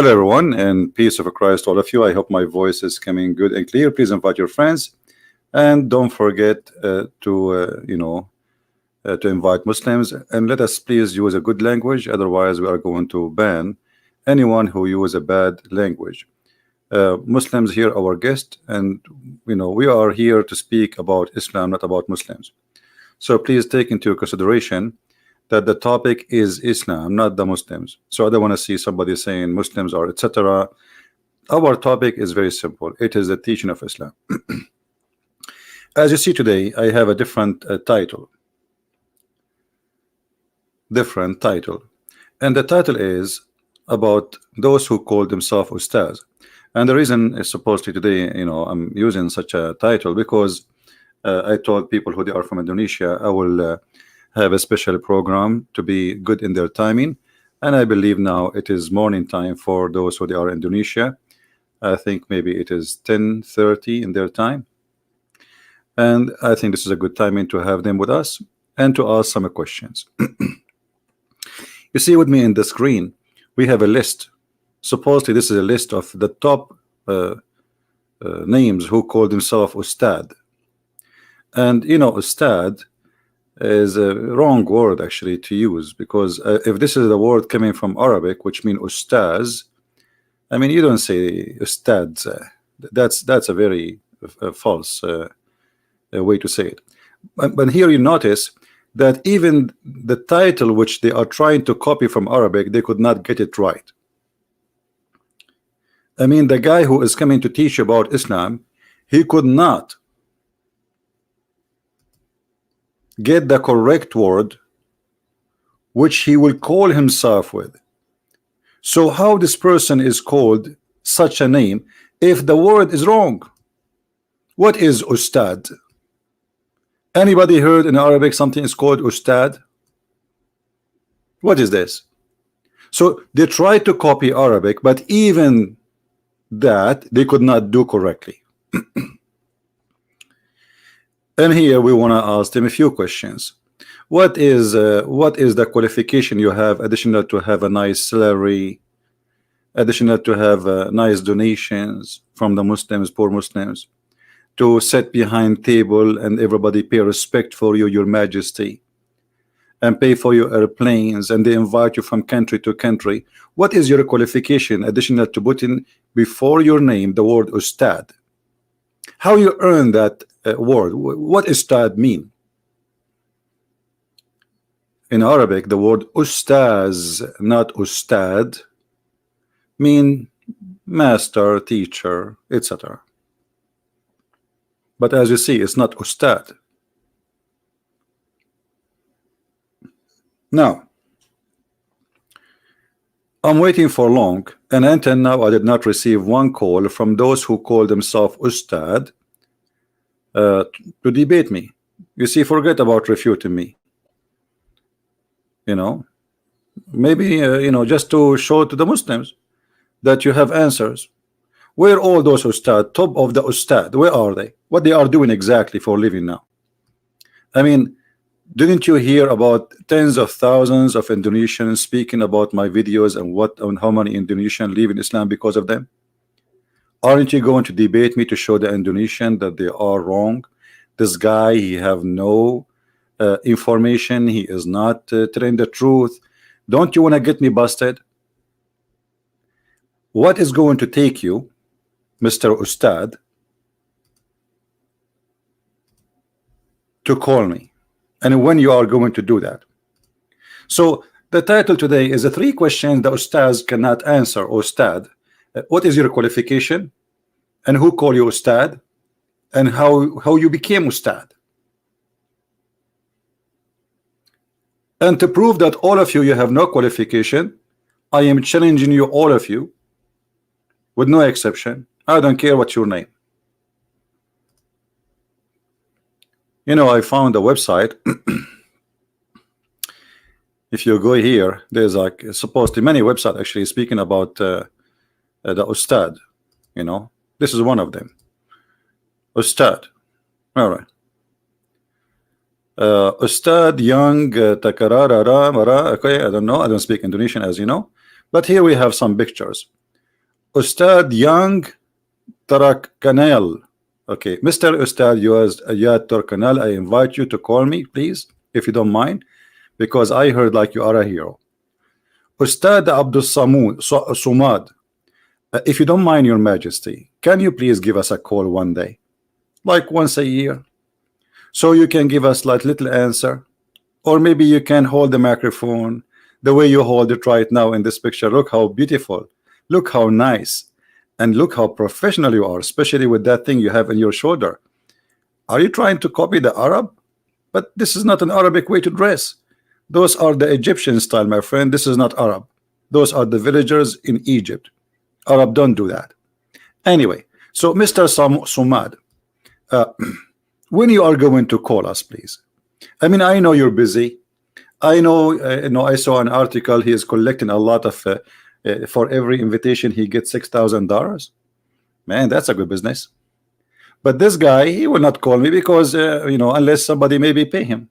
Hello, everyone, and peace of Christ, all of you. I hope my voice is coming good and clear. Please invite your friends, and don't forget to invite Muslims. And let us please use a good language. Otherwise, we are going to ban anyone who use a bad language. Muslims here, our guest, and we are here to speak about Islam, not about Muslims. So please take into consideration that the topic is Islam, not the Muslims. So I don't want to see somebody saying Muslims are etc. Our topic is very simple. It is the teaching of Islam. As you see today, I have a different title. And the title is about those who call themselves Ustaz. And the reason is supposedly today, I'm using such a title because I told people who they are from Indonesia, I will have a special program to be good in their timing, and I believe now it is morning time for those who they are in Indonesia. I think maybe it is 10:30 in their time, and I think this is a good timing to have them with us and to ask some questions. You see with me in the screen we have a list. Supposedly this is a list of the top names who call themselves Ustad, and Ustad is a wrong word actually to use, because if this is the word coming from Arabic, which means ustaz, I mean, you don't say ustads. That's a very false way to say it. But here you notice that even the title which they are trying to copy from Arabic, they could not get it right. I mean, the guy who is coming to teach about Islam, he could not get the correct word which he will call himself with. So how this person is called such a name if the word is wrong? What is Ustad? Anybody heard in Arabic something is called Ustad? What is this? So they tried to copy Arabic, but even that they could not do correctly. And here we want to ask them a few questions. What is the qualification you have additional to have a nice salary, additional to have nice donations from the Muslims, poor Muslims, to sit behind table and everybody pay respect for you, your majesty, and pay for your airplanes, and they invite you from country to country? What is your qualification additional to put in before your name the word Ustad? How you earn that word? What Ustad mean? In Arabic, the word Ustaz, not Ustad, mean master, teacher, etc. But as you see, it's not Ustad. Now, I'm waiting for long, and until now I did not receive one call from those who call themselves Ustad to debate me. You see, forget about refuting me. Maybe just to show to the Muslims that you have answers. Where all those Ustad, top of the Ustad, where are they? What they are doing exactly for living now? I mean, didn't you hear about tens of thousands of Indonesians speaking about my videos and how many Indonesians live in Islam because of them? Aren't you going to debate me to show the Indonesian that they are wrong? This guy, he have no information. He is not telling the truth. Don't you want to get me busted? What is going to take you, Mr. Ustad, to call me? And when you are going to do that? So the title today is the 3 questions the Ustaz cannot answer. Ustad, what is your qualification, and who call you Ustad, and how you became Ustad? And to prove that all of you have no qualification, I am challenging you, all of you, with no exception. I don't care what's your name. I found a website. If you go here, there's like supposedly many websites actually speaking about the Ustad. This is one of them. Ustad. All right. Ustad Young Takarara Mara. Okay, I don't know. I don't speak Indonesian, as you know. But here we have some pictures. Ustad Young Tarak Kanal. Okay, Mr. Ustad Ayat Turkanal, I invite you to call me, please, if you don't mind, because I heard like you are a hero. Ustad Abdul Somad, if you don't mind, Your Majesty, can you please give us a call one day, like once a year, so you can give us like little answer, or maybe you can hold the microphone the way you hold it right now in this picture. Look how beautiful, look how nice, and look how professional you are, especially with that thing you have in your shoulder. Are you trying to copy the Arab? But this is not an Arabic way to dress. Those are the Egyptian style, my friend. This is not Arab. Those are the villagers in Egypt. Arab don't do that. Anyway, so Mr. Somad, when you are going to call us, please. I mean, I know you're busy. I know, I saw an article. He is collecting a lot of, for every invitation, he gets $6,000. Man, that's a good business. But this guy, he will not call me because, unless somebody maybe pay him.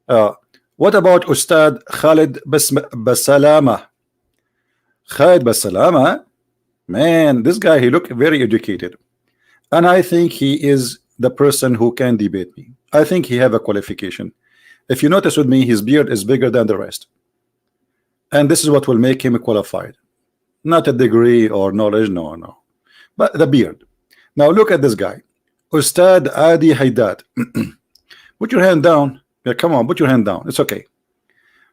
What about Ustad Khalid Basalama? Khalid Basalama, man, this guy, he look very educated. And I think he is the person who can debate me. I think he have a qualification. If you notice with me, his beard is bigger than the rest. And this is what will make him qualified. Not a degree or knowledge, no. But the beard. Now look at this guy. Ustad Adi Hidayat. Put your hand down. Yeah, come on, put your hand down. It's okay.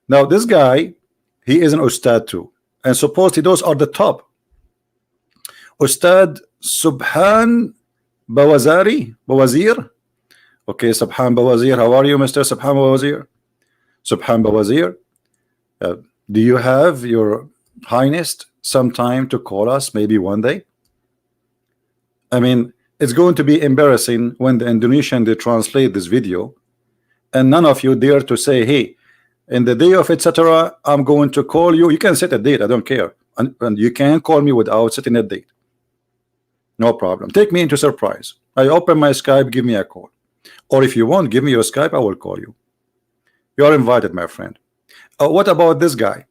Now this guy, he is an Ustad too. And supposedly those are the top. Ustad Subhan Bawazir. Okay, Subhan Bawazir. How are you, Mr. Subhan Bawazir? Subhan Bawazir. Do you have, Your Highness, some time to call us maybe one day? I mean, it's going to be embarrassing when the Indonesian they translate this video and none of you dare to say, hey, in the day of etc. I'm going to call you. You can set a date, I don't care, and you can call me without setting a date. No problem. Take me into surprise. I open my Skype, give me a call. Or if you want, give me your Skype, I will call you. You are invited, my friend. What about this guy?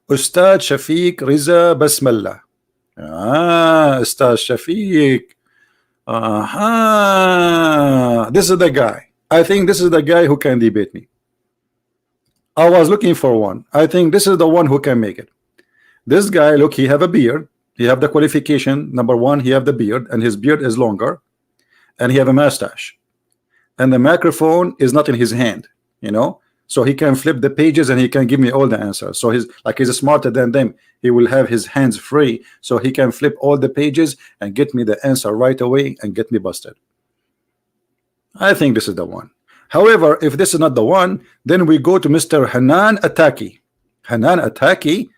Ustad Shafiq Riza Basmallah. Ustad Shafiq. This is the guy. I think this is the guy who can debate me. I was looking for one. I think this is the one who can make it. This guy, look, he have a beard. He have the qualification. Number one, he have the beard, and his beard is longer, and he have a mustache, and the microphone is not in his hand, so he can flip the pages and he can give me all the answers. So he's smarter than them. He will have his hands free, so he can flip all the pages and get me the answer right away and get me busted. I think this is the one. However, if this is not the one, then we go to Mr. Hanan Ataki. Hanan Ataki,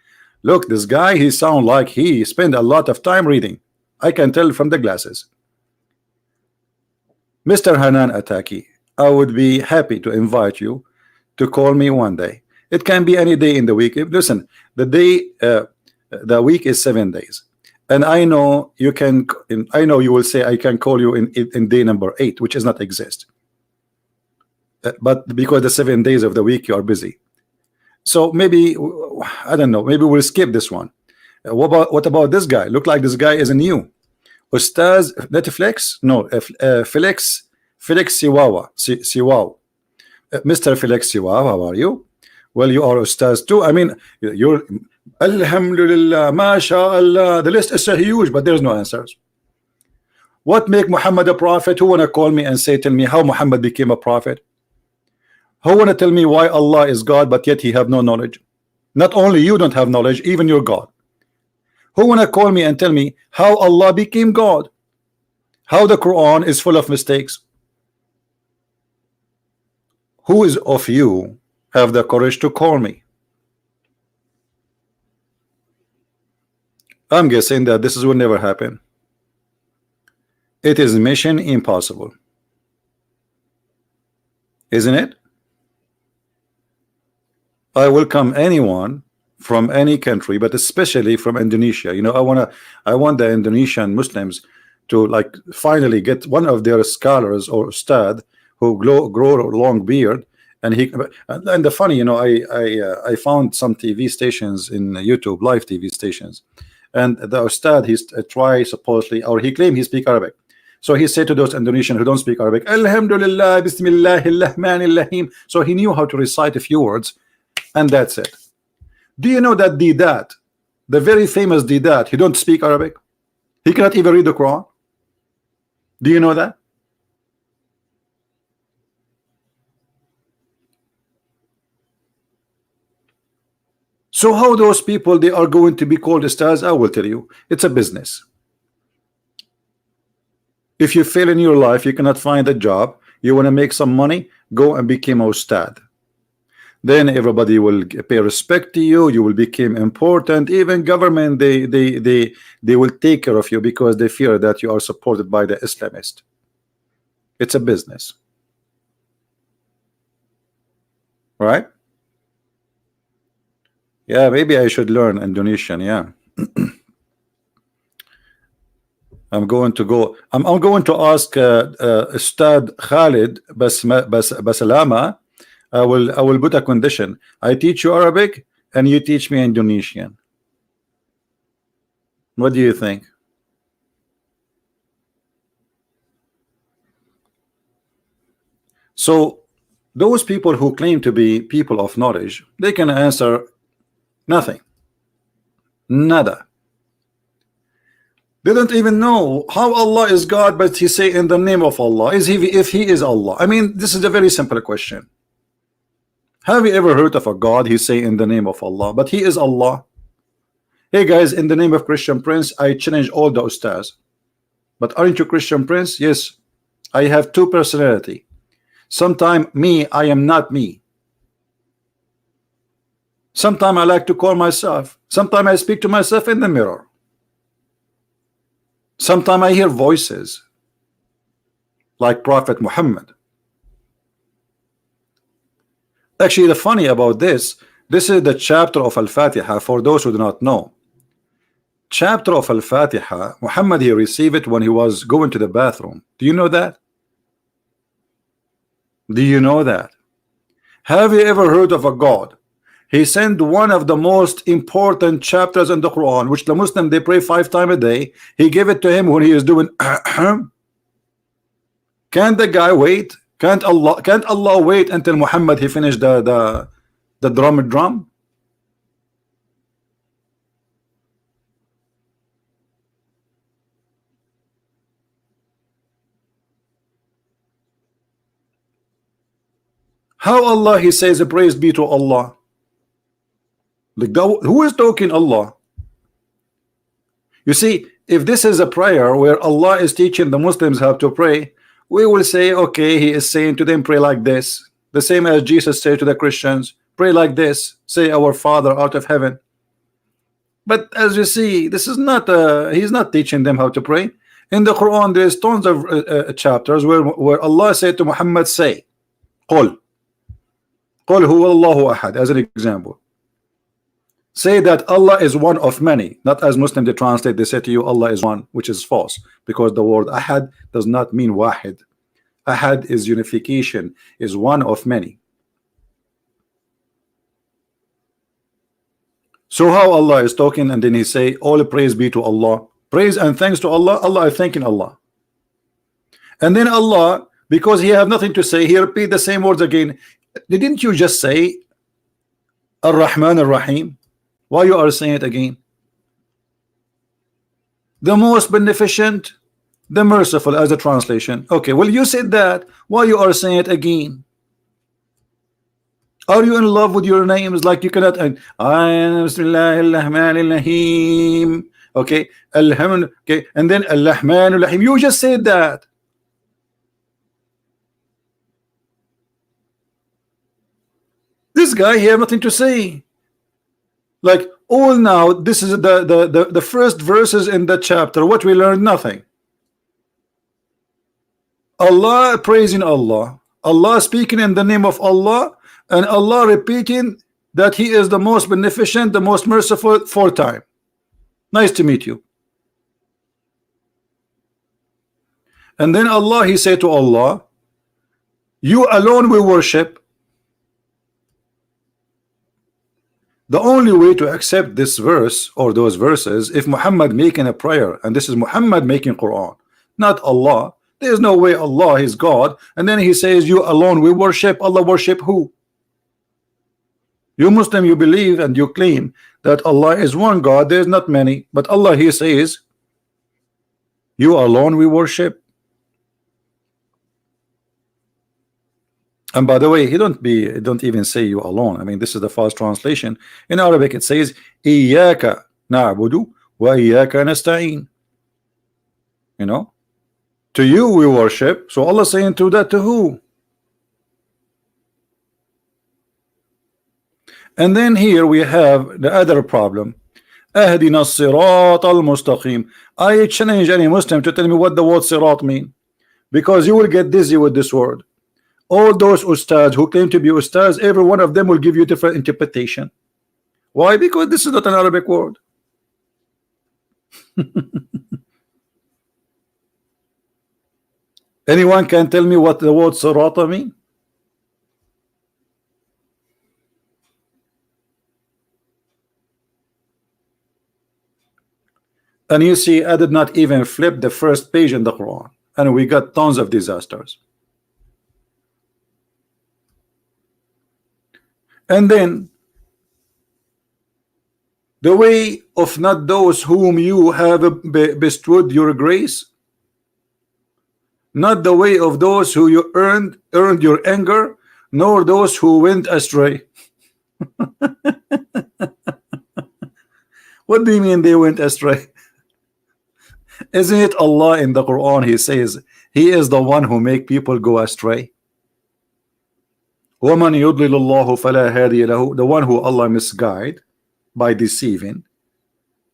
look, this guy, he sound like he spent a lot of time reading. I can tell from the glasses. Mr. Hanan Ataki, I would be happy to invite you to call me one day. It can be any day in the week. Listen, the week is 7 days, and I know you can. I know you will say I can call you in day number 8, which does not exist. But because the 7 days of the week you are busy, so maybe I don't know. Maybe we'll skip this one. What about this guy? Look like this guy is a new Ustaz Netflix. No, Felix Siwawa. Mr. Felix Siwawa, how are you? Well, you are Ustaz too. I mean, you're Alhamdulillah, MashaAllah. The list is so huge, but there's no answers. What make Muhammad a prophet? Who wanna call me and tell me how Muhammad became a prophet? Who wanna tell me why Allah is God, but yet he have no knowledge? Not only you don't have knowledge, even your God. Who wanna call me and tell me how Allah became God? How the Quran is full of mistakes? Who is of you have the courage to call me? I'm guessing that this will never happen. It is mission impossible, isn't it? I welcome anyone from any country, but especially from Indonesia. I want the Indonesian Muslims to like finally get one of their scholars or ustad who grow a long beard, and the funny, I found some TV stations in YouTube, live TV stations, and the Ustad, he's try supposedly, or he claimed he speak Arabic. So he said to those Indonesians who don't speak Arabic, Alhamdulillah, Bismillahirrahmanirrahim. So he knew how to recite a few words, and that's it. Do you know that Hidayat, the very famous Hidayat, he don't speak Arabic? He cannot even read the Quran. Do you know that? So how those people, they are going to be called stars? I will tell you, it's a business. If you fail in your life, you cannot find a job, you want to make some money, go and become a ustad. Then everybody will pay respect to you, you will become important. Even government, they will take care of you because they fear that you are supported by the Islamist. It's a business, right? Yeah, maybe I should learn Indonesian. Yeah. I'm going to go. I'm going to ask Ustad Khalid Basalama. I will put a condition. I teach you Arabic and you teach me Indonesian. What do you think? So those people who claim to be people of knowledge, they can answer nothing. Nada. They don't even know how Allah is God, but he say in the name of Allah. Is he, if he is Allah? I mean, this is a very simple question. Have you ever heard of a God? He say in the name of Allah, but he is Allah. Hey guys, in the name of Christian Prince, I challenge all the ustaz. But aren't you Christian Prince? Yes, I have two personality. Sometime me, I am not me. Sometimes I like to call myself. Sometimes I speak to myself in the mirror. Sometimes I hear voices like Prophet Muhammad. Actually, the funny about this is the chapter of Al-Fatiha. For those who do not know, chapter of Al-Fatiha, Muhammad, he received it when he was going to the bathroom. Do you know that? Do you know that? Have you ever heard of a God? He sent one of the most important chapters in the Quran, which the Muslim, they pray 5 times a day. He gave it to him when he is doing Can't the guy wait? Can't Allah wait until Muhammad he finished the drum? How Allah he says praise be to Allah? Like, who is talking Allah? You see, if this is a prayer where Allah is teaching the Muslims how to pray, we will say, okay, he is saying to them, pray like this. The same as Jesus said to the Christians, pray like this, say our Father out of heaven. But as you see, this is not he's not teaching them how to pray. In the Quran, there's tons of chapters where Allah said to Muhammad, say Qul huwa Allahu ahad, as an example. Say that Allah is one of many, not as Muslims they translate, they say to you Allah is one, which is false, because the word ahad does not mean wahid. Ahad is unification, is one of many. So how Allah is talking, and then he say all praise be to Allah, praise and thanks to Allah. Allah is thanking Allah, and then Allah, because he have nothing to say, he repeat the same words again. Didn't you just say Ar-Rahman Ar-Rahim? Why you are saying it again? The most beneficent, the merciful, as a translation. Okay, well, you said that. Why you are saying it again? Are you in love with your names? Like you cannot. I am Bismillahirrahmanirrahim. Okay, Alhamdulillah. Okay, and then Al-Rahmanir-Rahim. You just said that. This guy, he have nothing to say. Like all now, this is the first verses in the chapter. What we learned, nothing. Allah praising Allah, Allah speaking in the name of Allah, and Allah repeating that He is the most beneficent, the most merciful 4 times. Nice to meet you. And then Allah, He said to Allah, you alone we worship. The only way to accept this verse or those verses if Muhammad making a prayer, and this is Muhammad making Quran, not Allah. There is no way Allah is God, and then he says you alone we worship. Allah worship who? You Muslim, you believe and you claim that Allah is one God. There is not many, but Allah he says you alone we worship. And by the way, he don't even say you alone. I mean, this is the false translation. In Arabic, it says Iyaka na'budu wa iyaka nasta'in. You know, to you we worship. So Allah saying to that to who? And then here we have the other problem. Ahdina as-sirat al-mustaqim. I challenge any Muslim to tell me what the word sirat mean, because you will get dizzy with this word. All those ustads who claim to be ustads, every one of them will give you different interpretation. Why? Because this is not an Arabic word. Anyone can tell me what the word sirata mean? And you see, I did not even flip the first page in the Quran, and we got tons of disasters. And then the way of not those whom you have bestowed your grace, not the way of those who you earned your anger, nor those who went astray. What do you mean they went astray? Isn't it Allah in the Quran? He says he is the one who make people go astray. وَمَنْ يُضْلِلُ اللَّهُ فَلَا هَادِيَ لَهُ. The one who Allah misguide by deceiving,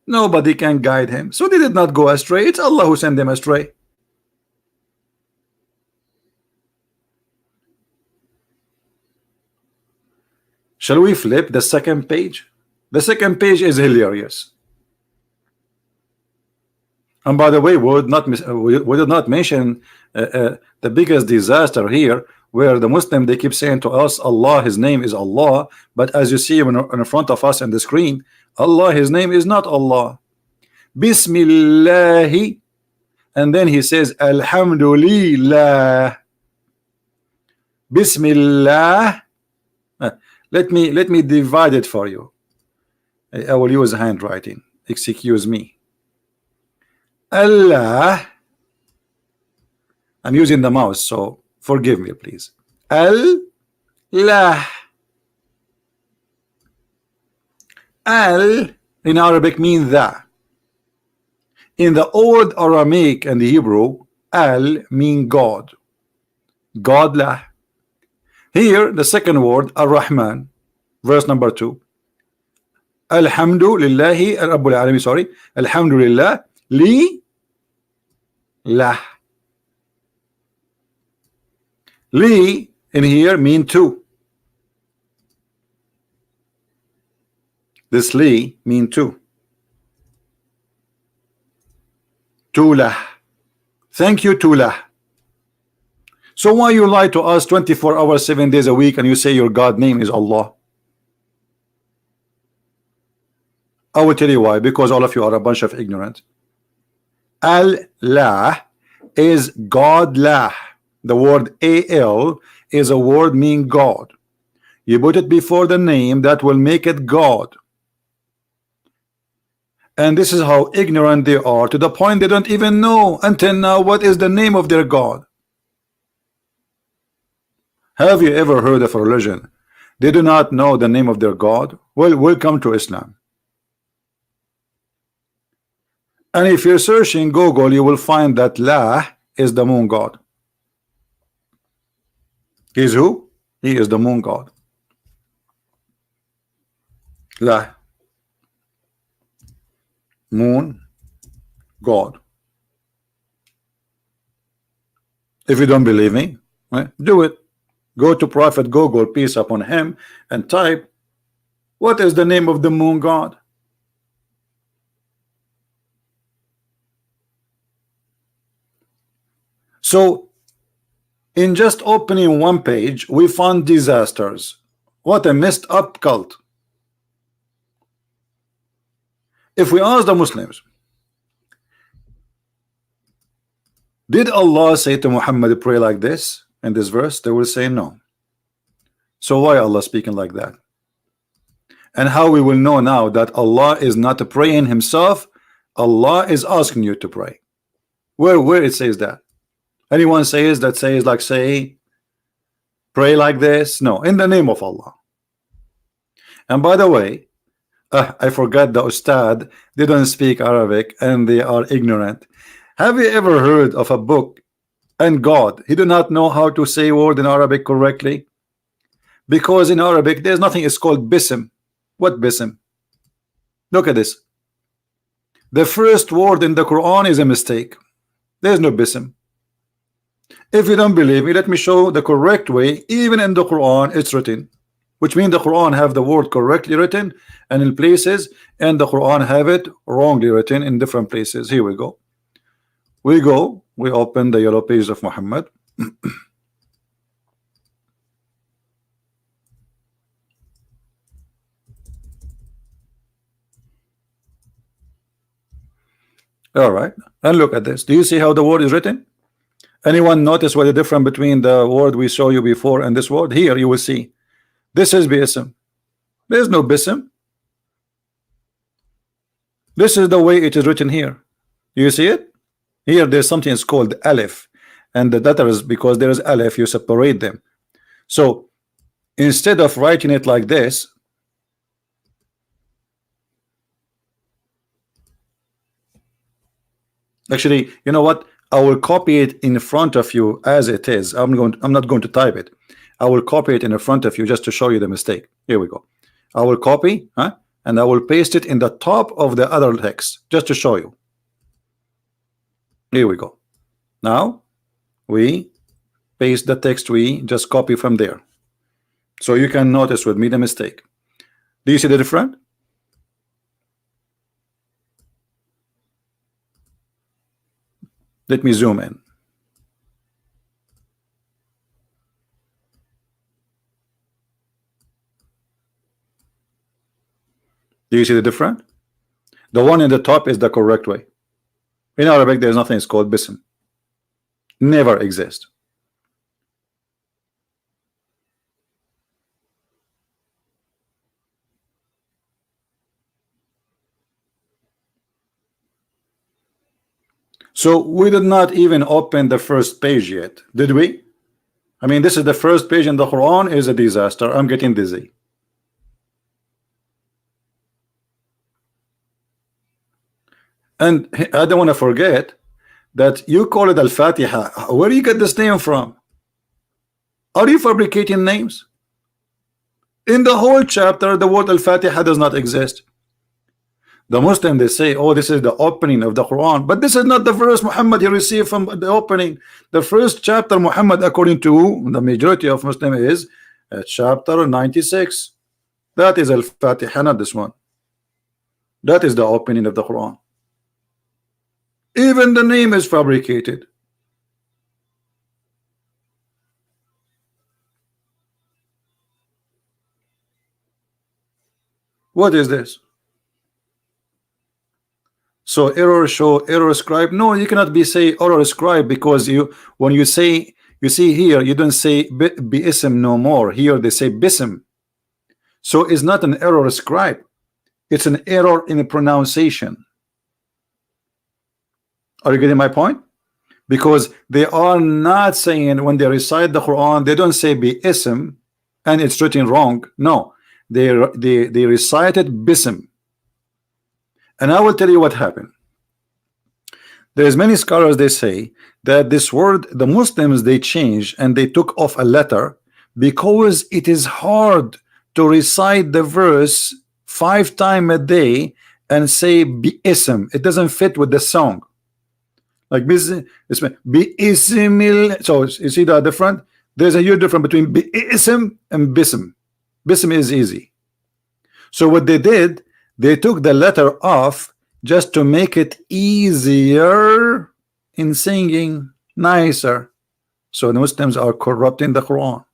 nobody can guide him. So they did not go astray. It's Allah who sent them astray. Shall we flip the second page? The second page is hilarious. And by the way, we did not mention the biggest disaster here, where the Muslim, they keep saying to us Allah, his name is Allah, but as you see in front of us on the screen, Allah, his name is not Allah. Bismillah, and then he says Alhamdulillah. Bismillah. Let me divide it for you. I will use handwriting. Excuse me. Allah. I'm using the mouse, so forgive me, please. Allah. Al in Arabic means the. In the old Aramaic and the Hebrew, Al mean God. God lah. Here, the second word, Ar-Rahman, verse number 2. Alhamdulillahi Rabbil Alamin, sorry. Alhamdulillah li lah. Li in here mean two. This li mean two. Tulah. Thank you, Tulah. So why you lie to us 24 hours, 7 days a week, and you say your God name is Allah? I will tell you why. Because all of you are a bunch of ignorant. Allah is God lah. The word al is a word mean God. You put it before the name, that will make it God. And this is how ignorant they are, to the point they don't even know until now what is the name of their God. Have you ever heard of a religion they do not know the name of their God? Well, welcome to Islam. And if you're searching Google, you will find that La is the moon god. He's who? He is the moon god. La, moon god. If you don't believe me, do it. Go to Prophet Google, peace upon him, and type, what is the name of the moon god? So in just opening one page, we found disasters. What a messed up cult. If we ask the Muslims, did Allah say to Muhammad, pray like this in this verse? They will say no. So why Allah speaking like that? And how we will know now that Allah is not praying himself? Allah is asking you to pray. Where it says that? Anyone says that, says like, say pray like this? No, in the name of Allah. And by the way, I forgot the Ustad, they don't speak Arabic and they are ignorant. Have you ever heard of a book and God, he do not know how to say word in Arabic correctly? Because in Arabic there's nothing is called bism. What bism? Look at this. The first word in the Quran is a mistake. There's no bism. If you don't believe me, let me show the correct way. Even in the Quran it's written, which means the Quran have the word correctly written and in places, and the Quran have it wrongly written in different places. Here we go. We open the yellow page of Muhammad. All right, and look at this. Do you see how the word is written? Anyone notice what the difference between the word we show you before and this word? Here you will see this is bism. There's no bism. This is the way it is written here. Do you see it? Here there's something is called alif, and the letter is, because there is alif, you separate them. So instead of writing it like this, actually, you know what? I will copy it in front of you as it is. I'm not going to type it. I will copy it in front of you just to show you the mistake. Here we go. I will copy, and I will paste it in the top of the other text just to show you. Here we go. Now we paste the text we just copy from there, so you can notice with me the mistake. Do you see the difference? Let me zoom in. Do you see the difference? The one in the top is the correct way. In Arabic there's nothing is called bism. Never exist. So we did not even open the first page yet, did we? I mean, this is the first page in the Quran is a disaster. I'm getting dizzy. And I don't want to forget that you call it Al-Fatiha. Where do you get this name from? Are you fabricating names? In the whole chapter, the word Al-Fatiha does not exist. The Muslim, they say, oh, this is the opening of the Quran, but this is not the verse Muhammad he received from the opening. The first chapter Muhammad, according to the majority of Muslim, is chapter 96. That is Al-Fatiha, not this one. That is the opening of the Quran. Even the name is fabricated. What is this? So error show, error scribe. No, you cannot be say error scribe, because you, when you say, you see here, you don't say bism no more. Here they say bism. So it's not an error scribe. It's an error in the pronunciation. Are you getting my point? Because they are not saying, when they recite the Quran, they don't say bism and it's written wrong. No, they recited bism. And I will tell you what happened. There's many scholars, they say that this word, the Muslims, they changed and they took off a letter because it is hard to recite the verse 5 times a day and say bism. It doesn't fit with the song. Like bism, so you see the difference? There's a huge difference between bism and bism. Bism is easy. So what they did, they took the letter off just to make it easier in singing, nicer. So the Muslims are corrupting the Quran.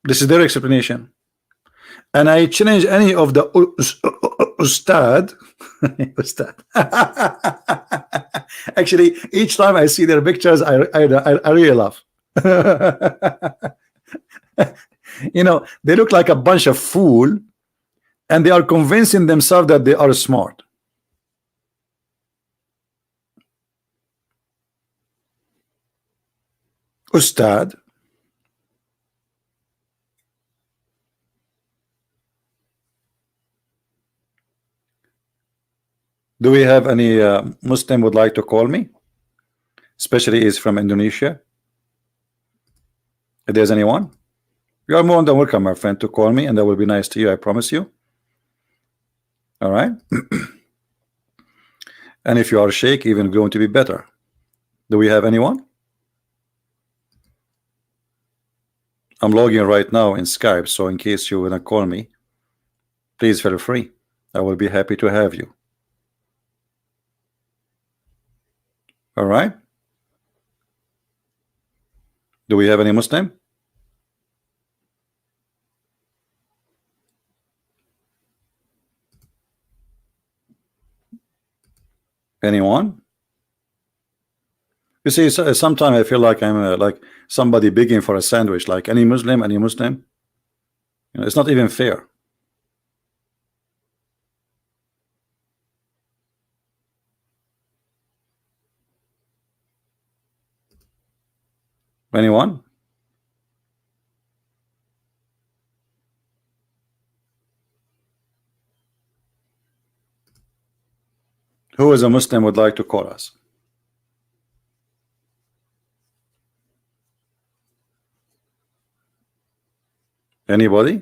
This is their explanation. and I challenge any of the Ustad. Ustad. Actually, each time I see their pictures, I really laugh. You know, they look like a bunch of fool, and they are convincing themselves that they are smart. Ustad. Do we have any Muslim would like to call me? Especially is from Indonesia. If there's anyone, you are more than welcome, my friend, to call me, and that will be nice to you. I promise you. All right. And if you are Sheikh, even going to be better. Do we have anyone? I'm logging right now in Skype, so in case you wanna call me, please feel free. I will be happy to have you. All right. Do we have any Muslim? Anyone? You see, sometimes I feel like I'm like somebody begging for a sandwich. Like, any Muslim, any Muslim. You know, it's not even fair. Anyone? Who is a Muslim would like to call us? Anybody?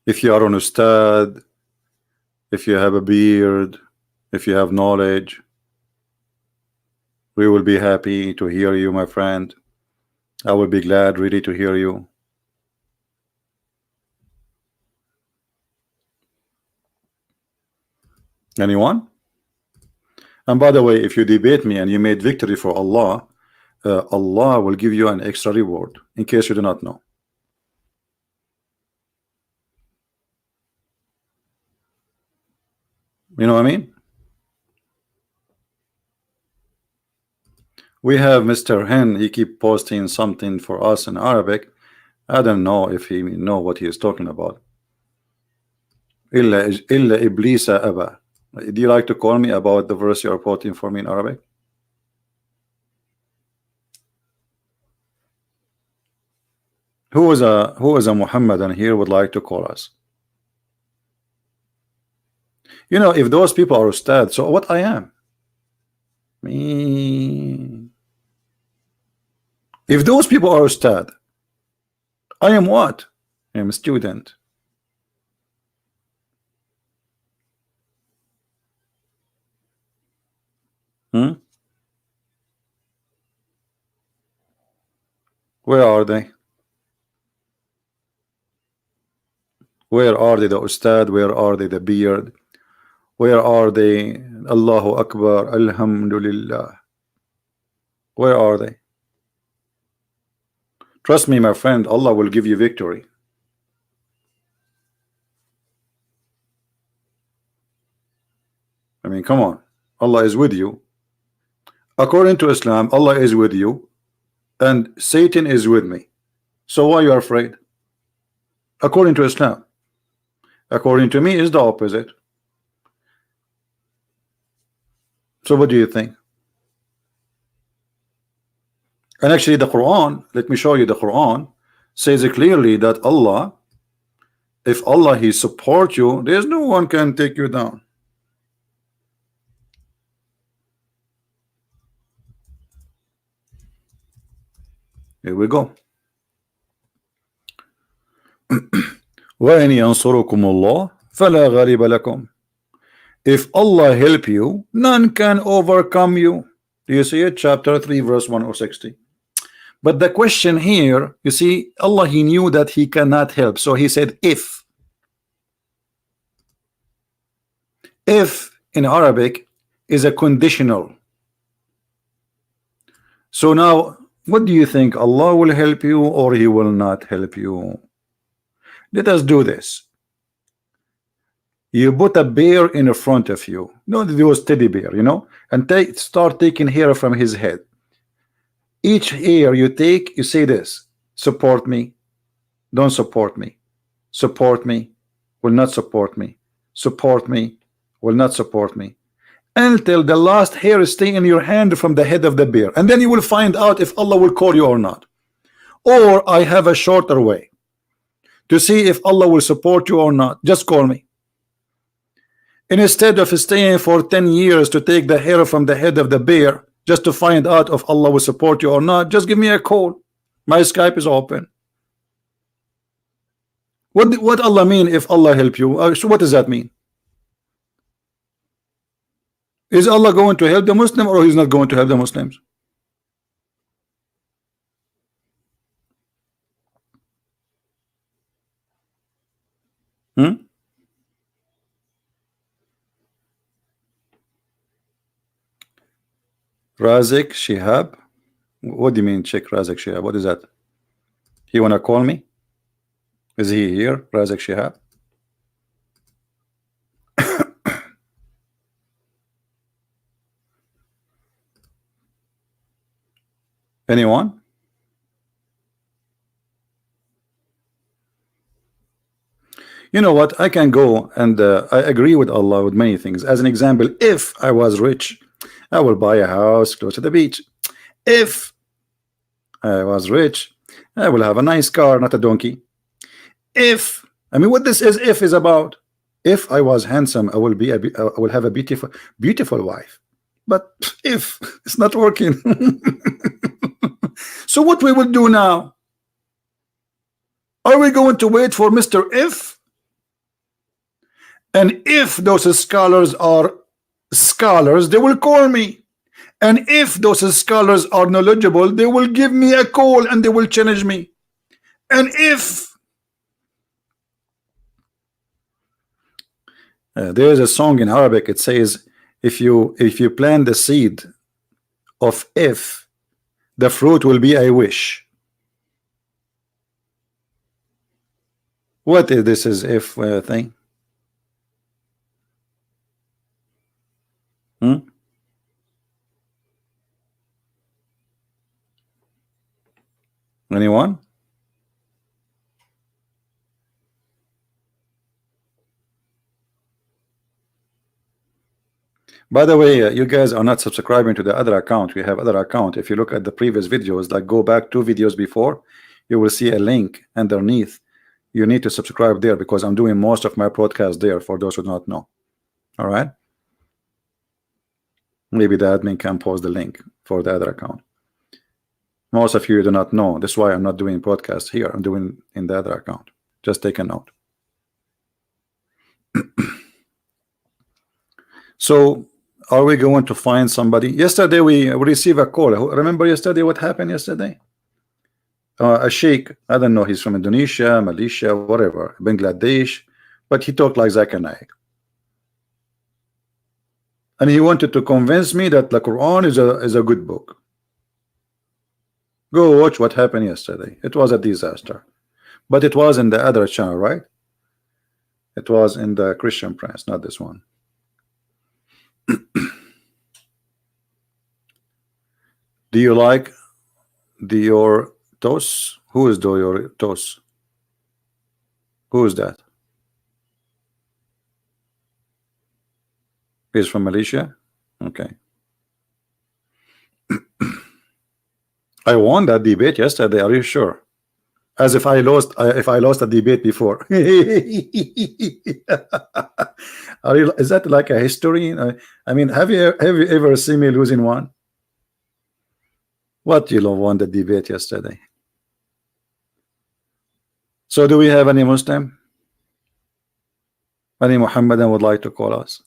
If you are an Ustad, if you have a beard, if you have knowledge, we will be happy to hear you, my friend. I will be glad really to hear you. Anyone? And by the way, if you debate me and you made victory for Allah, Allah will give you an extra reward, in case you do not know. You know what I mean? We have Mr. Hen, he keep posting something for us in Arabic. I don't know if he know what he is talking about. Illa iblisa aba. Do you like to call me about the verse you are quoting for me in Arabic? Who is a Muhammadan here would like to call us? You know, if those people are Ustad, so what I am? Me. If those people are Ustad, I am what? I am a student. Where are they? Where are they, the Ustad? Where are they, the beard? Where are they? Allahu Akbar, Alhamdulillah. Where are they? Trust me, my friend, Allah will give you victory. I mean, come on. Allah is with you. According to Islam, Allah is with you, and Satan is with me. So why you are afraid? According to Islam. According to me, is the opposite. So what do you think? And actually the Quran, let me show you, the Quran says clearly that Allah, if Allah he support you, there's no one can take you down. Here we go. وَإِنْ يَنْصُرُكُمُ اللَّهُ فَلَا غَالِبَ لَكُمْ. If Allah help you, none can overcome you. Do you see it? Chapter 3 verse 160. But the question here, you see, Allah he knew that he cannot help, so he said if in Arabic is a conditional. So now what do you think? Allah will help you or he will not help you? Let us do this. You put a bear in front of you, not those teddy bear, and start taking hair from his head. Each hair you take, you say this: support me, don't support me, support me, will not support me, support me, will not support me, until the last hair stay in your hand from the head of the bear, and then you will find out if Allah will call you or not. Or I have a shorter way to see if Allah will support you or not. Just call me. And instead of staying for 10 years to take the hair from the head of the bear just to find out if Allah will support you or not, just give me a call. My Skype is open. What Allah mean if Allah help you? So what does that mean? Is Allah going to help the Muslim, or he's not going to help the Muslims? Razik Shihab. What do you mean, check Razik Shihab? What is that? He wanna call me? Is he here, Razik Shihab? Anyone? You know what? I can go and I agree with Allah with many things. As an example, if I was rich, I will buy a house close to the beach. If I was rich, I will have a nice car, not a donkey. If, I mean, what this if is about. If I was handsome, I will have a beautiful wife. But if it's not working, so what we will do now? Are we going to wait for Mr. If? And if those scholars are scholars, they will call me. And if those scholars are knowledgeable, they will give me a call and they will challenge me. And if there is a song in Arabic, it says, if you plant the seed of if, the fruit will be a wish. What is this is if thing? Anyone? By the way, you guys are not subscribing to the other account. We have other account. If you look at the previous videos, like go back 2 videos before, you will see a link underneath. You need to subscribe there because I'm doing most of my broadcast there for those who do not know. All right. Maybe the admin can post the link for the other account. Most of you do not know. That's why I'm not doing broadcast here. I'm doing in the other account. Just take a note. So are we going to find somebody? Yesterday we received a call. Remember yesterday what happened yesterday? A sheikh, I don't know, he's from Indonesia, Malaysia, whatever, Bangladesh, but he talked like Zakir Naik. And he wanted to convince me that the Quran is a good book. Go watch what happened yesterday. It was a disaster. But it was in the other channel, right? It was in the Christian Prince, not this one. Do you like Dior Tos? Who is Dior Tos? Who is that? He's from Malaysia? Okay. I won that debate yesterday. Are you sure? As if I lost. If I lost a debate before. Is that like a history? I mean, have you ever seen me losing one? What, you won the debate yesterday? So do we have any Muslim? Any Muhammadan would like to call us?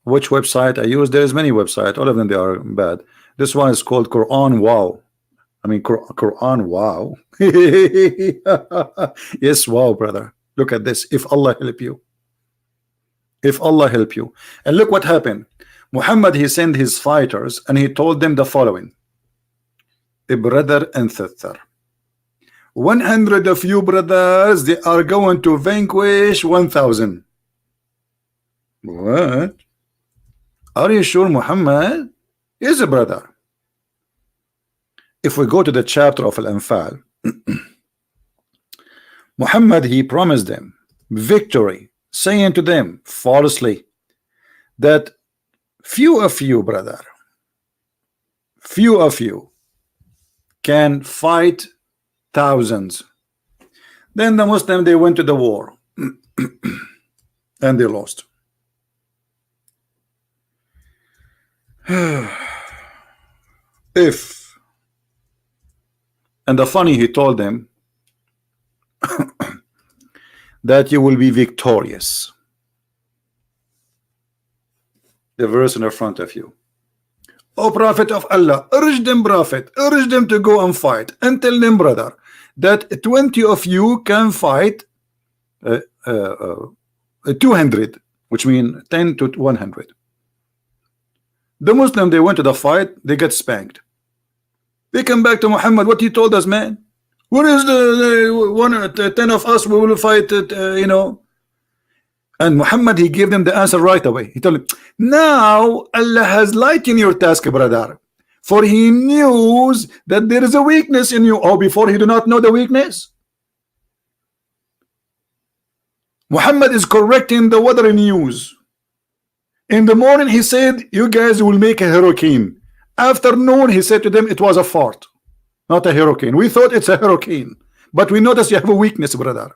Which website I use? There's many websites. All of them, they are bad. This one is called Quran Wow. I mean, Quran Wow. Yes, wow, brother. Look at this. If Allah help you. If Allah help you. And look what happened. Muhammad, he sent his fighters and he told them the following. a brother and sister. 100 of you brothers, they are going to vanquish 1,000. What? Are you sure Muhammad is a brother? If we go to the chapter of Al-Anfal, Muhammad, he promised them victory, saying to them falsely that few of you, brother, few of you can fight thousands. Then the Muslim, they went to the war and they lost. If, and the funny, he told them that you will be victorious. The verse in the front of you. O Prophet of Allah, urge them, Prophet, urge them to go and fight, and tell them, brother, that 20 of you can fight 200, which means 10 to 100. The Muslim, they went to the fight, they get spanked. They come back to Muhammad, what he told us, man? What is the 10 of us, we will fight it, you know? And Muhammad, he gave them the answer right away. He told them, now Allah has lightened your task, brother, for he knows that there is a weakness in you. Oh, before he do not know the weakness? Muhammad is correcting the weather news. In the morning he said, you guys will make a hurricane. Afternoon he said to them, it was a fart, not a hurricane. We thought it's a hurricane, but we noticed you have a weakness, brother.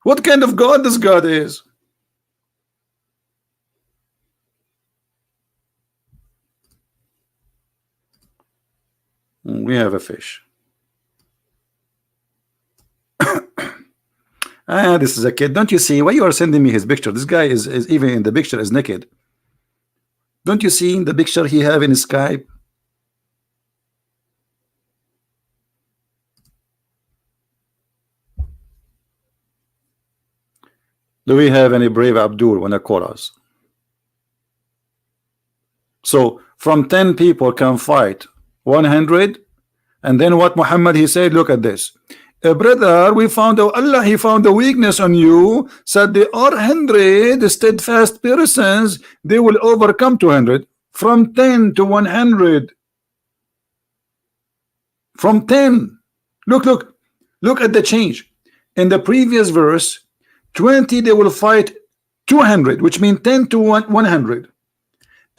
What kind of God this God is? We have a fish. This is a kid. Don't you see why you are sending me his picture? This guy is even in the picture is naked. Don't you see in the picture he have in Skype? Do we have any brave Abdul when I call us? So from 10 people can fight 100, and then what Muhammad he said, look at this. Brother, we found out Allah, he found a weakness on you, said there are 100 steadfast persons, they will overcome 200. From 10 to 100. From 10. Look at the change. In the previous verse, 20 they will fight 200, which means 10 to 100.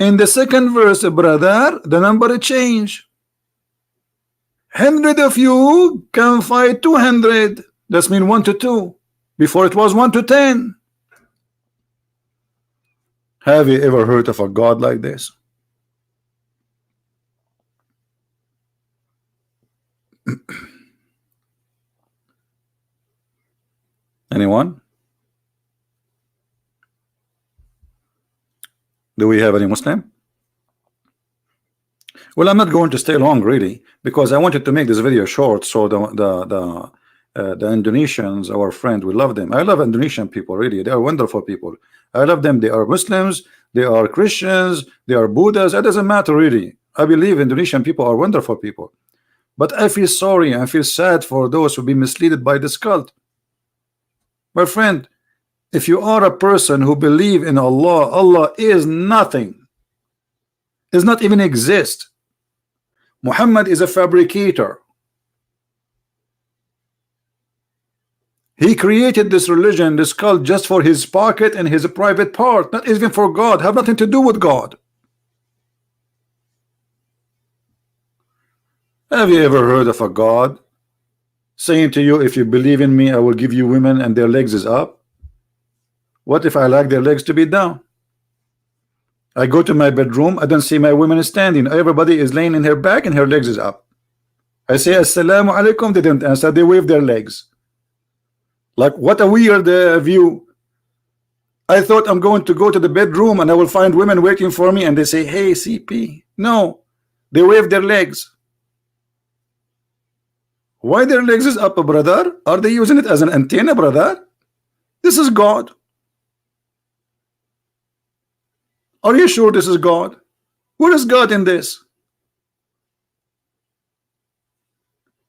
In the second verse, brother, the number change. 100 of you can fight 200. That's mean 1 to 2. Before it was 1 to 10. Have you ever heard of a God like this? Anyone? Do we have any Muslim? Well, I'm not going to stay long really, because I wanted to make this video short so the Indonesians, our friend, we love them. I love Indonesian people, really. They are wonderful people. I love them. They are Muslims, they are Christians, they are Buddhas. It doesn't matter really. I believe Indonesian people are wonderful people. But I feel sorry, I feel sad for those who be misled by this cult. My friend, if you are a person who believe in Allah, Allah is nothing, does not even exist. Muhammad is a fabricator. He created this religion, this cult, just for his pocket and his private part, not even for God, have nothing to do with God. Have you ever heard of a God saying to you, if you believe in me, I will give you women and their legs is up? What if I like their legs to be down? I go to my bedroom, I don't see my women standing. Everybody is laying in her back and her legs is up. I say assalamu alaikum, they didn't answer, they wave their legs. Like, what a weird view. I thought I'm going to go to the bedroom and I will find women waiting for me and they say, hey CP. No, they wave their legs. Why their legs is up, brother? Are they using it as an antenna, brother? This is God. Are you sure this is God? Where is God in this?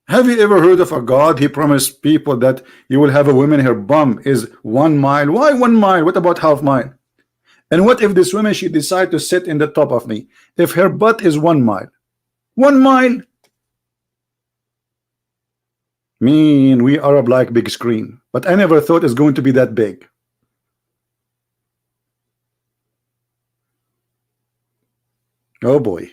Have you ever heard of a God? He promised people that you will have a woman, her bum is 1 mile. Why 1 mile? What about half mile? And what if this woman, she decide to sit in the top of me? If her butt is 1 mile, 1 mile. Mean we Arab like big screen, but I never thought it's going to be that big. Oh boy.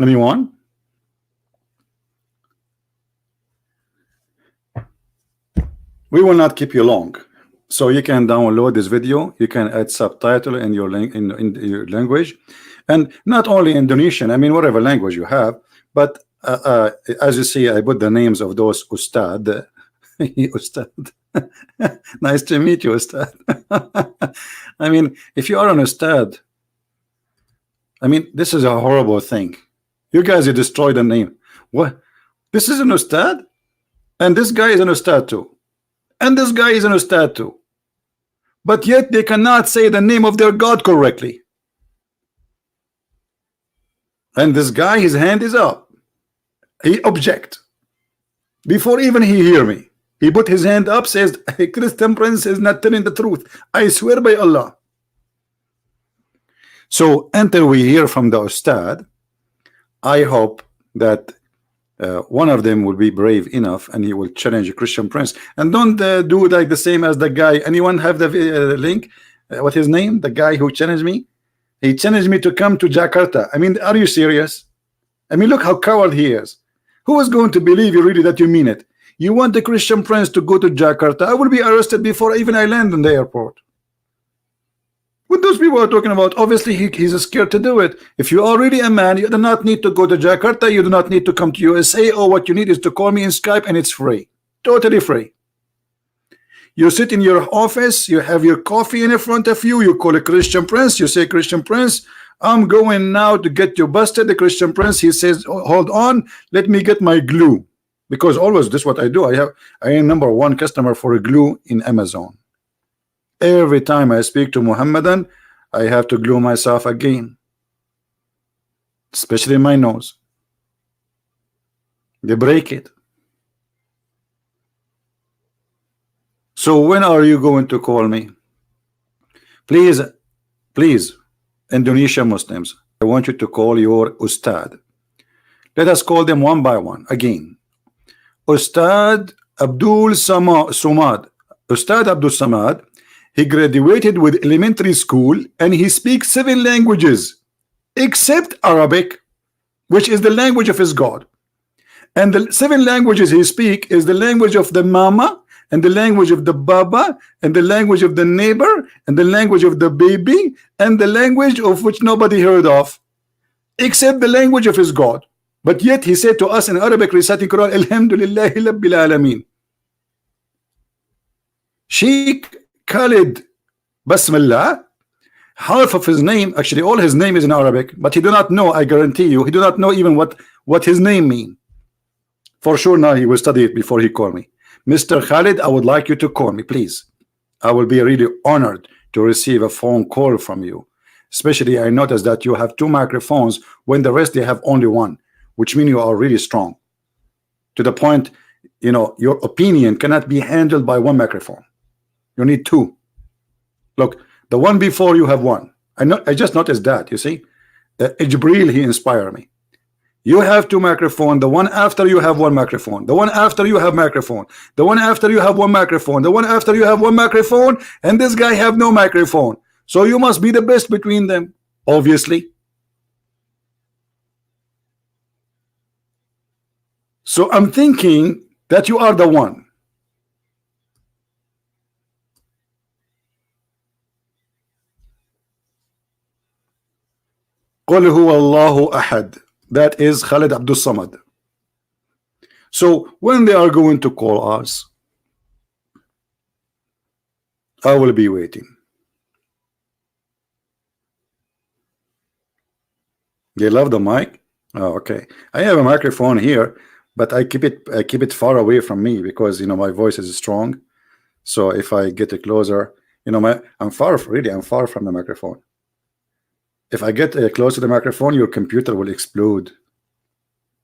Anyone? We will not keep you long. So you can download this video, you can add subtitle in your in your language, and not only Indonesian, I mean whatever language you have, but as you see, I put the names of those Ustad. Ustad. Nice to meet you, Ustad. I mean, if you are an Ustad, I mean, this is a horrible thing. You guys, you destroyed the name. What? This is an Ustad? And this guy is an Ustad too. And this guy is an Ustad too. But yet they cannot say the name of their God correctly. And this guy, his hand is up. He object. Before even he hear me, he put his hand up, says, a Christian prince is not telling the truth. I swear by Allah. So until we hear from the Ustad, I hope that one of them will be brave enough and he will challenge a Christian prince. And don't do like the same as the guy. Anyone have the link? What his name? The guy who challenged me? He challenged me to come to Jakarta. I mean, are you serious? I mean, look how coward he is. Who is going to believe you really that you mean it? You want the Christian prince to go to Jakarta? I will be arrested before even I land in the airport. What those people are talking about, obviously he's scared to do it. If you are really a man, you do not need to go to Jakarta, you do not need to come to USA. Or what you need is to call me in Skype, and it's free, totally free. You sit in your office, you have your coffee in front of you, you call a Christian prince, you say, Christian prince, I'm going now to get you busted. The Christian prince, he says, oh, hold on, let me get my glue. Because always this is what I do. I am #1 customer for a glue in Amazon. Every time I speak to Muhammadan, I have to glue myself again, especially my nose. They break it. So when are you going to call me? Please, please, Indonesian Muslims, I want you to call your Ustad. Let us call them one by one again. Ustad Abdul Somad. Ustad Abdul Samad. He graduated with elementary school and he speaks 7 languages except Arabic, which is the language of his God. And the 7 languages he speaks is the language of the mama, and the language of the baba, and the language of the neighbor, and the language of the baby, and the language of which nobody heard of, except the language of his God. But yet he said to us in Arabic, reciting Quran, Alhamdulillahi Rabbil Alameen. Sheikh Khalid Basmallah, half of his name, actually all his name is in Arabic, but he do not know, I guarantee you, he do not know even what his name mean. For sure now he will study it before he call me. Mr. Khalid, I would like you to call me, please. I will be really honored to receive a phone call from you. Especially I noticed that you have 2 microphones when the rest they have only 1, which means you are really strong. To the point, you know, your opinion cannot be handled by 1 microphone. You need 2. Look, the one before you have 1. I just noticed that, you see. Jibril, he inspired me. You have 2 microphones. The one after you have 1 microphone. The one after you have microphone. The one after you have 1 microphone. The one after you have 1 microphone. And this guy have no microphone. So you must be the best between them, obviously. So I'm thinking that you are the one. قل هو الله أحد. That is Khalid Abdul Samad. So when they are going to call us, I will be waiting. They love the mic. Oh, okay. I have a microphone here, but I keep it far away from me because you know my voice is strong. So if I get it closer, You know, I'm far from the microphone. If I get close to the microphone, your computer will explode.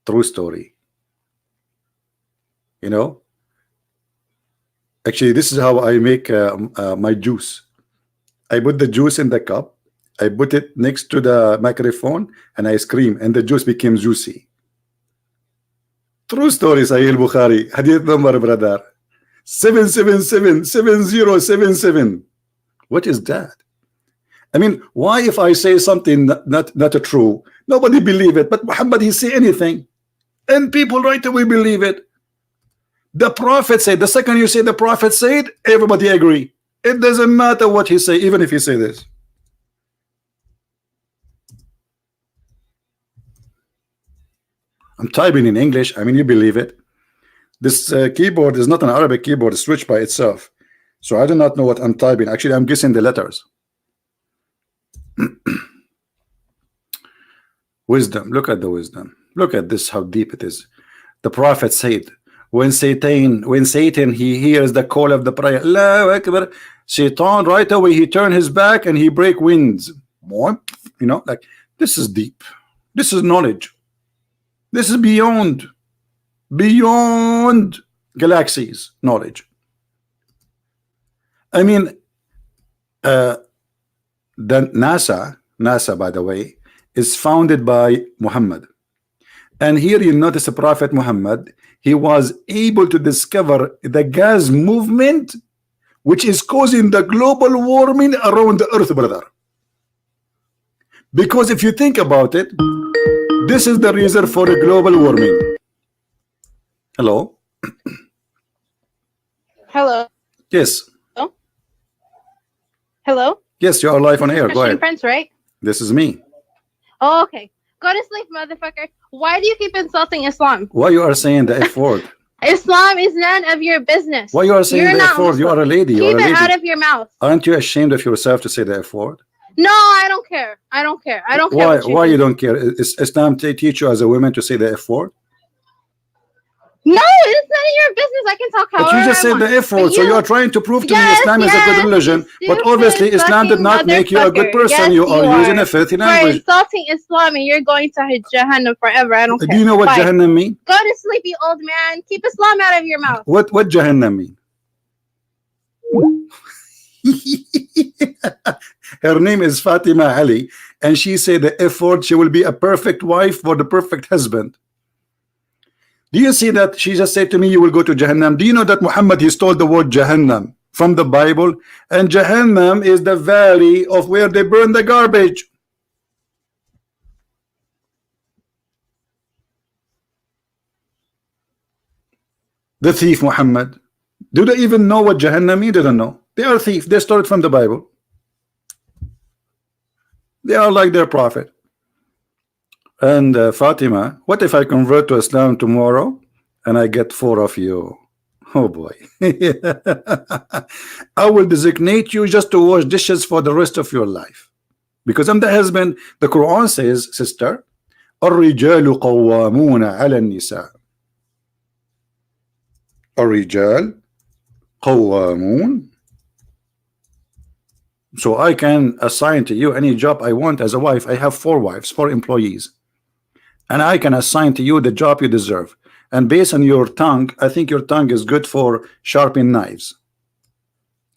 True story. You know, actually, this is how I make my juice. I put the juice in the cup, I put it next to the microphone, and I scream, and the juice became juicy. True story, Sahih Bukhari. Hadith number, brother. 7777077. What is that? I mean, why if I say something not true, nobody believe it, but Muhammad, he say anything, and people right away believe it. The Prophet said, the second you say the Prophet said, everybody agree. It doesn't matter what he say, even if he say this. I'm typing in English. I mean, you believe it. This keyboard is not an Arabic keyboard, it's switched by itself. So I do not know what I'm typing. Actually, I'm guessing the letters. Wisdom. Look at the wisdom. Look at this, how deep it is. The Prophet said, when Satan he hears the call of the prayer, Allahu Akbar, Satan right away he turn his back and he break winds. You know, like, this is deep. This is knowledge. This is beyond galaxies knowledge. I mean, the NASA, by the way, is founded by Muhammad. And here you notice the Prophet Muhammad, he was able to discover the gas movement which is causing the global warming around the earth, brother. Because if you think about it, this is the reason for the global warming. Hello? Hello. Yes. Oh. Hello? Yes, you are live on air. Go ahead. Prince, right? This is me. Oh, okay. Go to sleep, motherfucker. Why do you keep insulting Islam? Why you are saying the F word? Islam is none of your business. Why you are saying the F word? You are a lady. Keep it out of your mouth. Aren't you ashamed of yourself to say the F word? No, I don't care. I don't care. I don't care. Why you don't care? Is Islam teach you as a woman to say the F word? No, it's none of your business. I can talk however But you just said the F word, so you are trying to prove to me Islam is a good religion. But obviously Islam did not make you a good person. You are using a filthy language. For insulting Islam and you're going to Jahannam forever. I don't care. Do you know what Jahannam mean? Go to sleep, you old man. Keep Islam out of your mouth. What Jahannam mean? Her name is Fatima Ali, and she said the F word, she will be a perfect wife for the perfect husband. Do you see that she just said to me, you will go to Jahannam? Do you know that Muhammad, he stole the word Jahannam from the Bible? And Jahannam is the valley of where they burn the garbage. The thief Muhammad. Do they even know what Jahannam means? They don't know. They are thief. They stole it from the Bible. They are like their prophet. And Fatima, what if I convert to Islam tomorrow and I get 4 of you? Oh boy. I will designate you just to wash dishes for the rest of your life. Because I'm the husband. The Quran says, sister, الرجال قوامون على النساء. الرجال قوامون. So I can assign to you any job I want as a wife. I have 4 wives, 4 employees. And I can assign to you the job you deserve. And based on your tongue, I think your tongue is good for sharpening knives.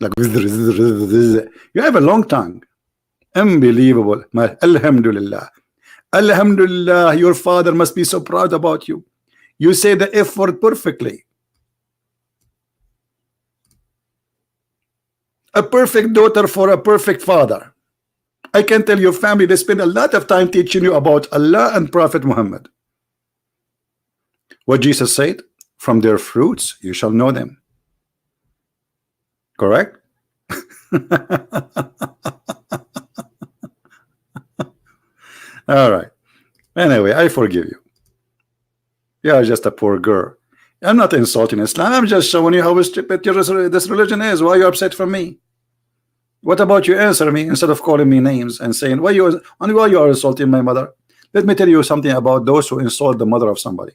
Like you have a long tongue. Unbelievable. Alhamdulillah. Alhamdulillah, your father must be so proud about you. You say the F word perfectly. A perfect daughter for a perfect father. I can tell your family they spend a lot of time teaching you about Allah and Prophet Muhammad. What Jesus said, from their fruits you shall know them. Correct? All right. Anyway, I forgive you. You are just a poor girl. I'm not insulting Islam. I'm just showing you how stupid this religion is. Why are you upset from me? What about you answer me instead of calling me names and saying why you are insulting my mother? Let me tell you something about those who insult the mother of somebody.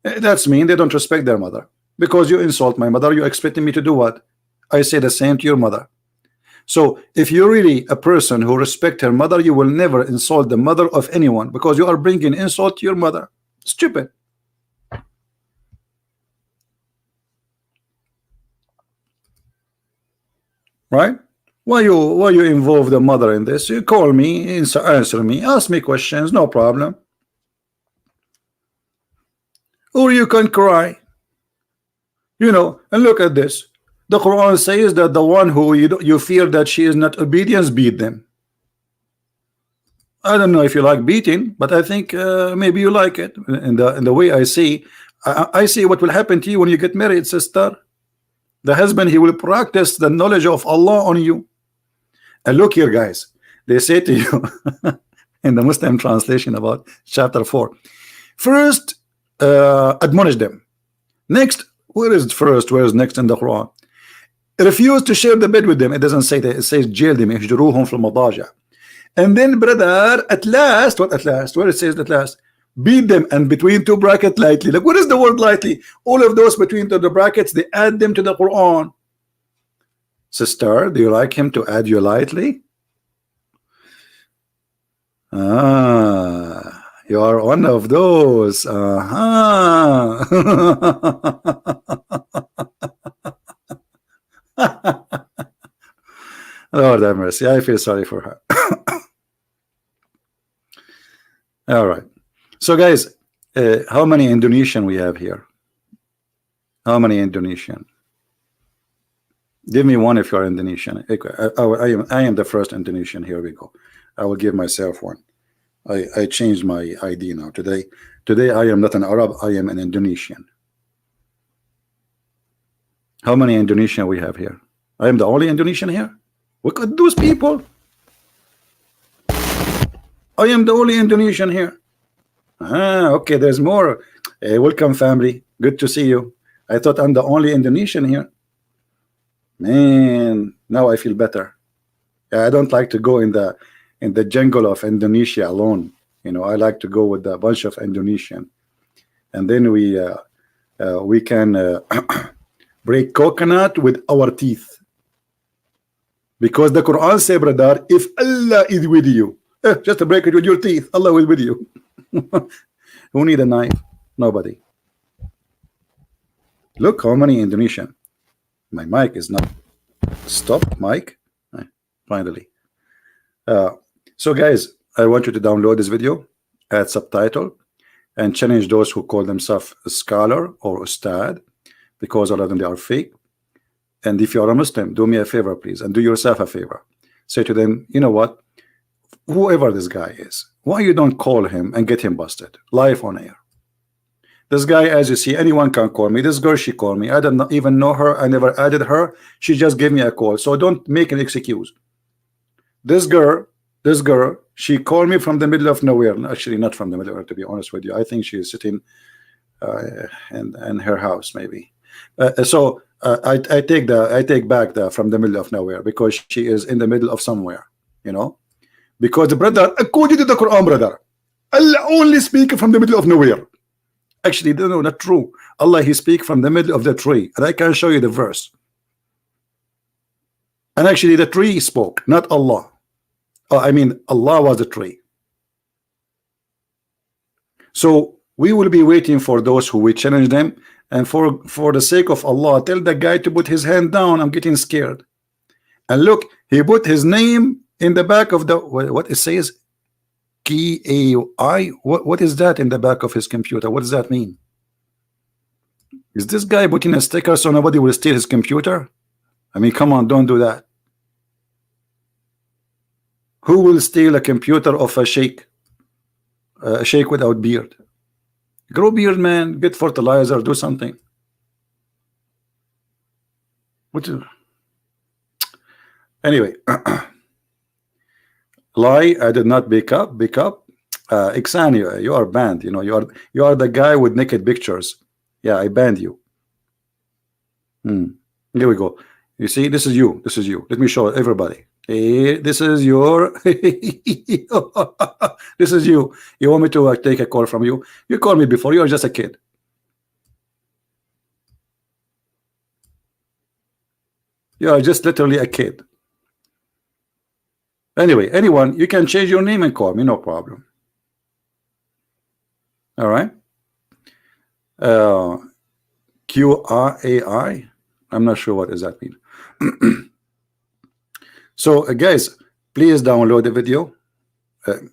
That's mean they don't respect their mother. Because you insult my mother, you're expecting me to do what? I say the same to your mother. So if you're really a person who respect her mother, you will never insult the mother of anyone, because you are bringing insult to your mother. Stupid. Right? Why you involve the mother in this? You call me, answer me, ask me questions, no problem. Or you can cry. And look at this. The Quran says that the one who you fear that she is not obedient, beat them. I don't know if you like beating, but I think maybe you like it. In the way I see, I see what will happen to you when you get married, sister. The husband, he will practice the knowledge of Allah on you. And look here, guys. They say to you in the Muslim translation about chapter 4, first admonish them. Next, where is first? Where is next in the Quran? Refuse to share the bed with them. It doesn't say that. It says jail them. اهجروهم في المضاجع. And then, brother, at last, what at last? Where it says at last? Beat them, and between two brackets lightly. Like, what is the word lightly? All of those between the brackets, they add them to the Quran. Sister, do you like him to add you lightly? You are one of those. Lord have mercy. I feel sorry for her. All right. So, guys, how many Indonesian we have here? How many Indonesian? Give me one if you're Indonesian. I am the first Indonesian. Here we go. I will give myself one. I changed my ID now. Today I am not an Arab. I am an Indonesian. How many Indonesian we have here? I am the only Indonesian here. Look at those people. I am the only Indonesian here. Okay, there's more. Welcome, family. Good to see you. I thought I'm the only Indonesian here. Man, now I feel better. I don't like to go in the jungle of Indonesia alone. I like to go with a bunch of Indonesian, and then we can break coconut with our teeth, because the Quran says, brother, if Allah is with you, just to break it with your teeth, Allah is with you. Who need a knife? Nobody. Look how many Indonesian. My mic is not stop mic. Finally. So guys, I want you to download this video, add subtitle, and challenge those who call themselves a scholar or ustad, because a lot of them, they are fake. And if you are a Muslim, do me a favor, please, and do yourself a favor. Say to them, you know what, whoever this guy is, why you don't call him and get him busted live on air? This guy, as you see, anyone can call me. This girl, she called me. I don't even know her. I never added her. She just gave me a call. So don't make an excuse. This girl, she called me from the middle of nowhere. Actually, not from the middle of nowhere, to be honest with you. I think she is sitting in her house, maybe. I take back the from the middle of nowhere, because she is in the middle of somewhere, because the brother, according to the Quran, brother, Allah only speak from the middle of nowhere. Actually, no, not true. Allah, he speak from the middle of the tree, and I can show you the verse. And actually, the tree spoke, not Allah. I mean, Allah was the tree. So we will be waiting for those who will challenge them. And for the sake of Allah, tell the guy to put his hand down. I'm getting scared. And look, he put his name in the back of the what it says, KAI. What is that in the back of his computer? What does that mean? Is this guy putting a sticker so nobody will steal his computer? I mean, come on, don't do that. Who will steal a computer of a sheikh? A sheikh without beard. Grow beard, man. Get fertilizer. Do something. Anyway, lie. I did not pick up. Ixan, you are banned. You are the guy with naked pictures. Yeah, I banned you. Here we go. You see, this is you. This is you. Let me show everybody. Hey, this is your. This is you. You want me to take a call from you? You called me before. You are just a kid. You are just literally a kid. Anyway, anyone, you can change your name and call me, no problem. All right. QRAI. I'm not sure what does that mean. So guys, please download the video.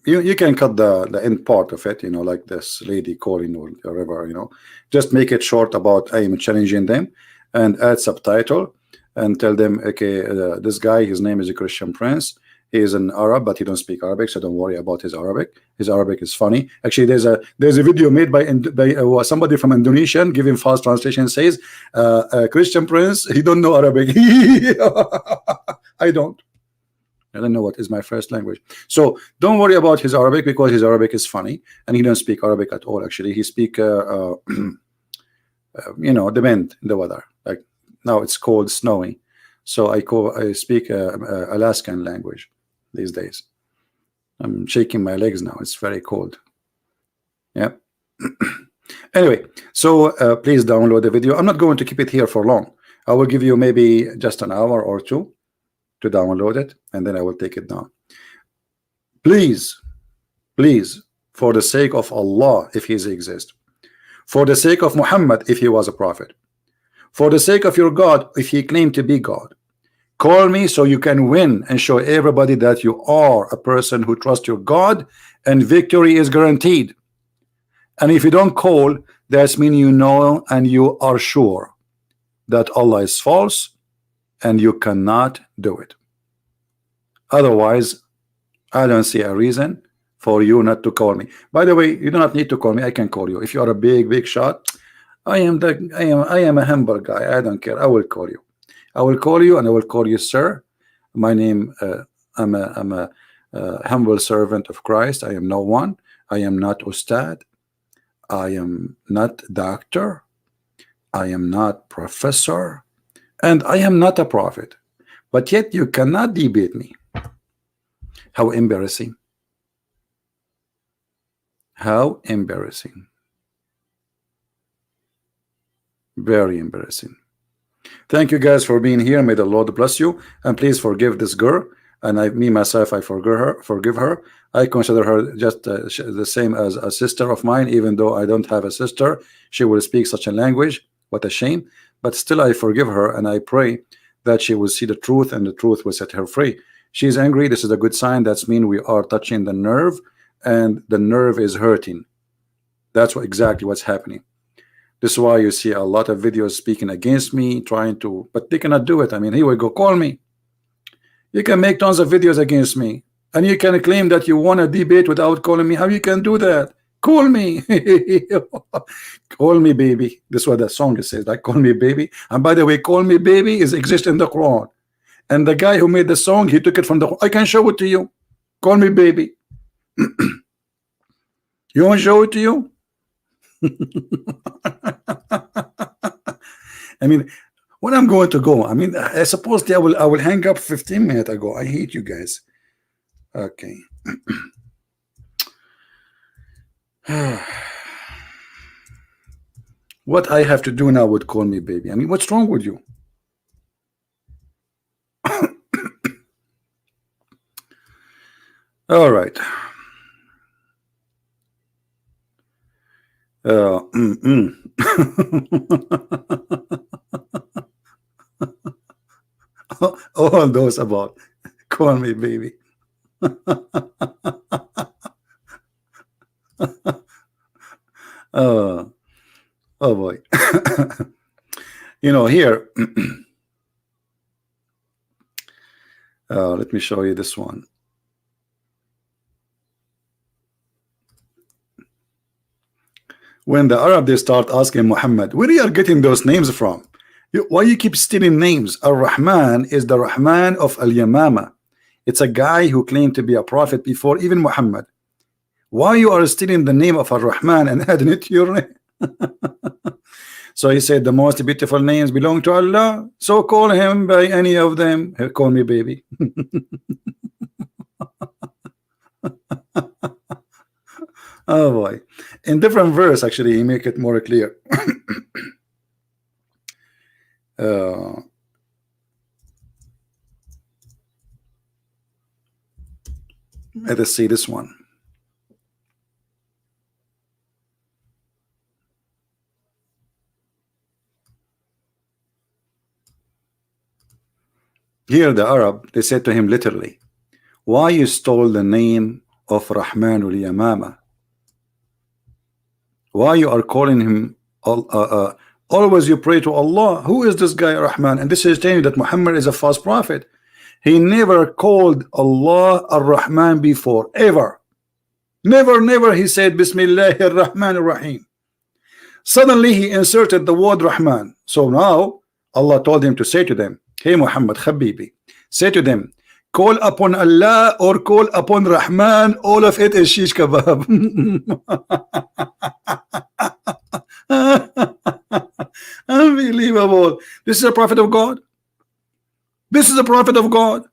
You can cut the end part of it, you know, like this lady calling or whatever, you know. Just make it short about I am challenging them, and add subtitle and tell them, okay, this guy, his name is a Christian Prince. He is an Arab, but he don't speak Arabic, so don't worry about his Arabic. His Arabic is funny. Actually, there's a video made by somebody from Indonesia giving false translation. Says Christian Prince, he don't know Arabic. I don't know what is my first language. So don't worry about his Arabic, because his Arabic is funny, and he don't speak Arabic at all. Actually, he speak you know, depend the weather. Like now it's cold, snowy, so I speak Alaskan language these days. I'm shaking my legs now. It's very cold. Yeah. Anyway, so please download the video. I'm not going to keep it here for long. I will give you maybe just an hour or two to download it, and then I will take it down. Please, please, for the sake of Allah, if he exists, for the sake of Muhammad, if he was a prophet, for the sake of your God, if he claimed to be God, call me so you can win and show everybody that you are a person who trusts your God, and victory is guaranteed. And if you don't call, that's mean you know and you are sure that Allah is false, and you cannot do it. Otherwise, I don't see a reason for you not to call me. By the way, you do not need to call me. I can call you. If you are a big shot, I am a humble guy. I don't care. I will call you. I will call you, and I will call you sir. My name, I'm a humble servant of Christ. I am no one. I am not Ustad. I am not doctor. I am not professor. And I am not a prophet. But yet you cannot debate me. How embarrassing. How embarrassing. Very embarrassing. Thank you guys for being here. May the Lord bless you. And please forgive this girl. And me myself, I forgive her. I consider her just the same as a sister of mine, even though I don't have a sister. She will speak such a language. What a shame. But still I forgive her, and I pray that she will see the truth, and the truth will set her free. She's angry. This is a good sign. That's mean we are touching the nerve, and the nerve is hurting. That's exactly what's happening. This is why you see a lot of videos speaking against me, trying to, but they cannot do it. I mean, here we go, call me. You can make tons of videos against me, and you can claim that you want a debate without calling me. How you can do that? Call me. Call me baby. This is what the song says, like call me baby. And by the way, call me baby is exist in the Quran, and the guy who made the song, he took it from the Quran. I can show it to you. Call me baby. You want to show it to you? I mean, when I'm going to go, I mean, I suppose I will hang up 15 minutes ago. I hate you guys. Okay. What I have to do now would call me baby. I mean, what's wrong with you? All right. All those about call me baby. Oh boy. You know, here let me show you this one. When the Arab, they start asking Muhammad, where you are getting those names from? Why you keep stealing names? Ar-Rahman is the Rahman of Al-Yamama. It's a guy who claimed to be a prophet before even Muhammad. Why you are stealing the name of Ar-Rahman and adding it to your name? So he said the most beautiful names belong to Allah, so call him by any of them. Call me baby. Oh boy. In different verse, actually, he make it more clear. Let us see this one. Here the Arab, they said to him literally, why you stole the name of Rahmanul Yamama? Why you are calling him always you pray to Allah? Who is this guy Rahman? And this is telling you that Muhammad is a false prophet. He never called Allah Ar-Rahman before, ever. Never he said Bismillahir Rahmanir Rahim. Suddenly he inserted the word Rahman. So now Allah told him to say to them, hey Muhammad Habibi, say to them, call upon Allah or call upon Rahman, all of it is shish kebab. Unbelievable. This is a prophet of God. This is a prophet of God.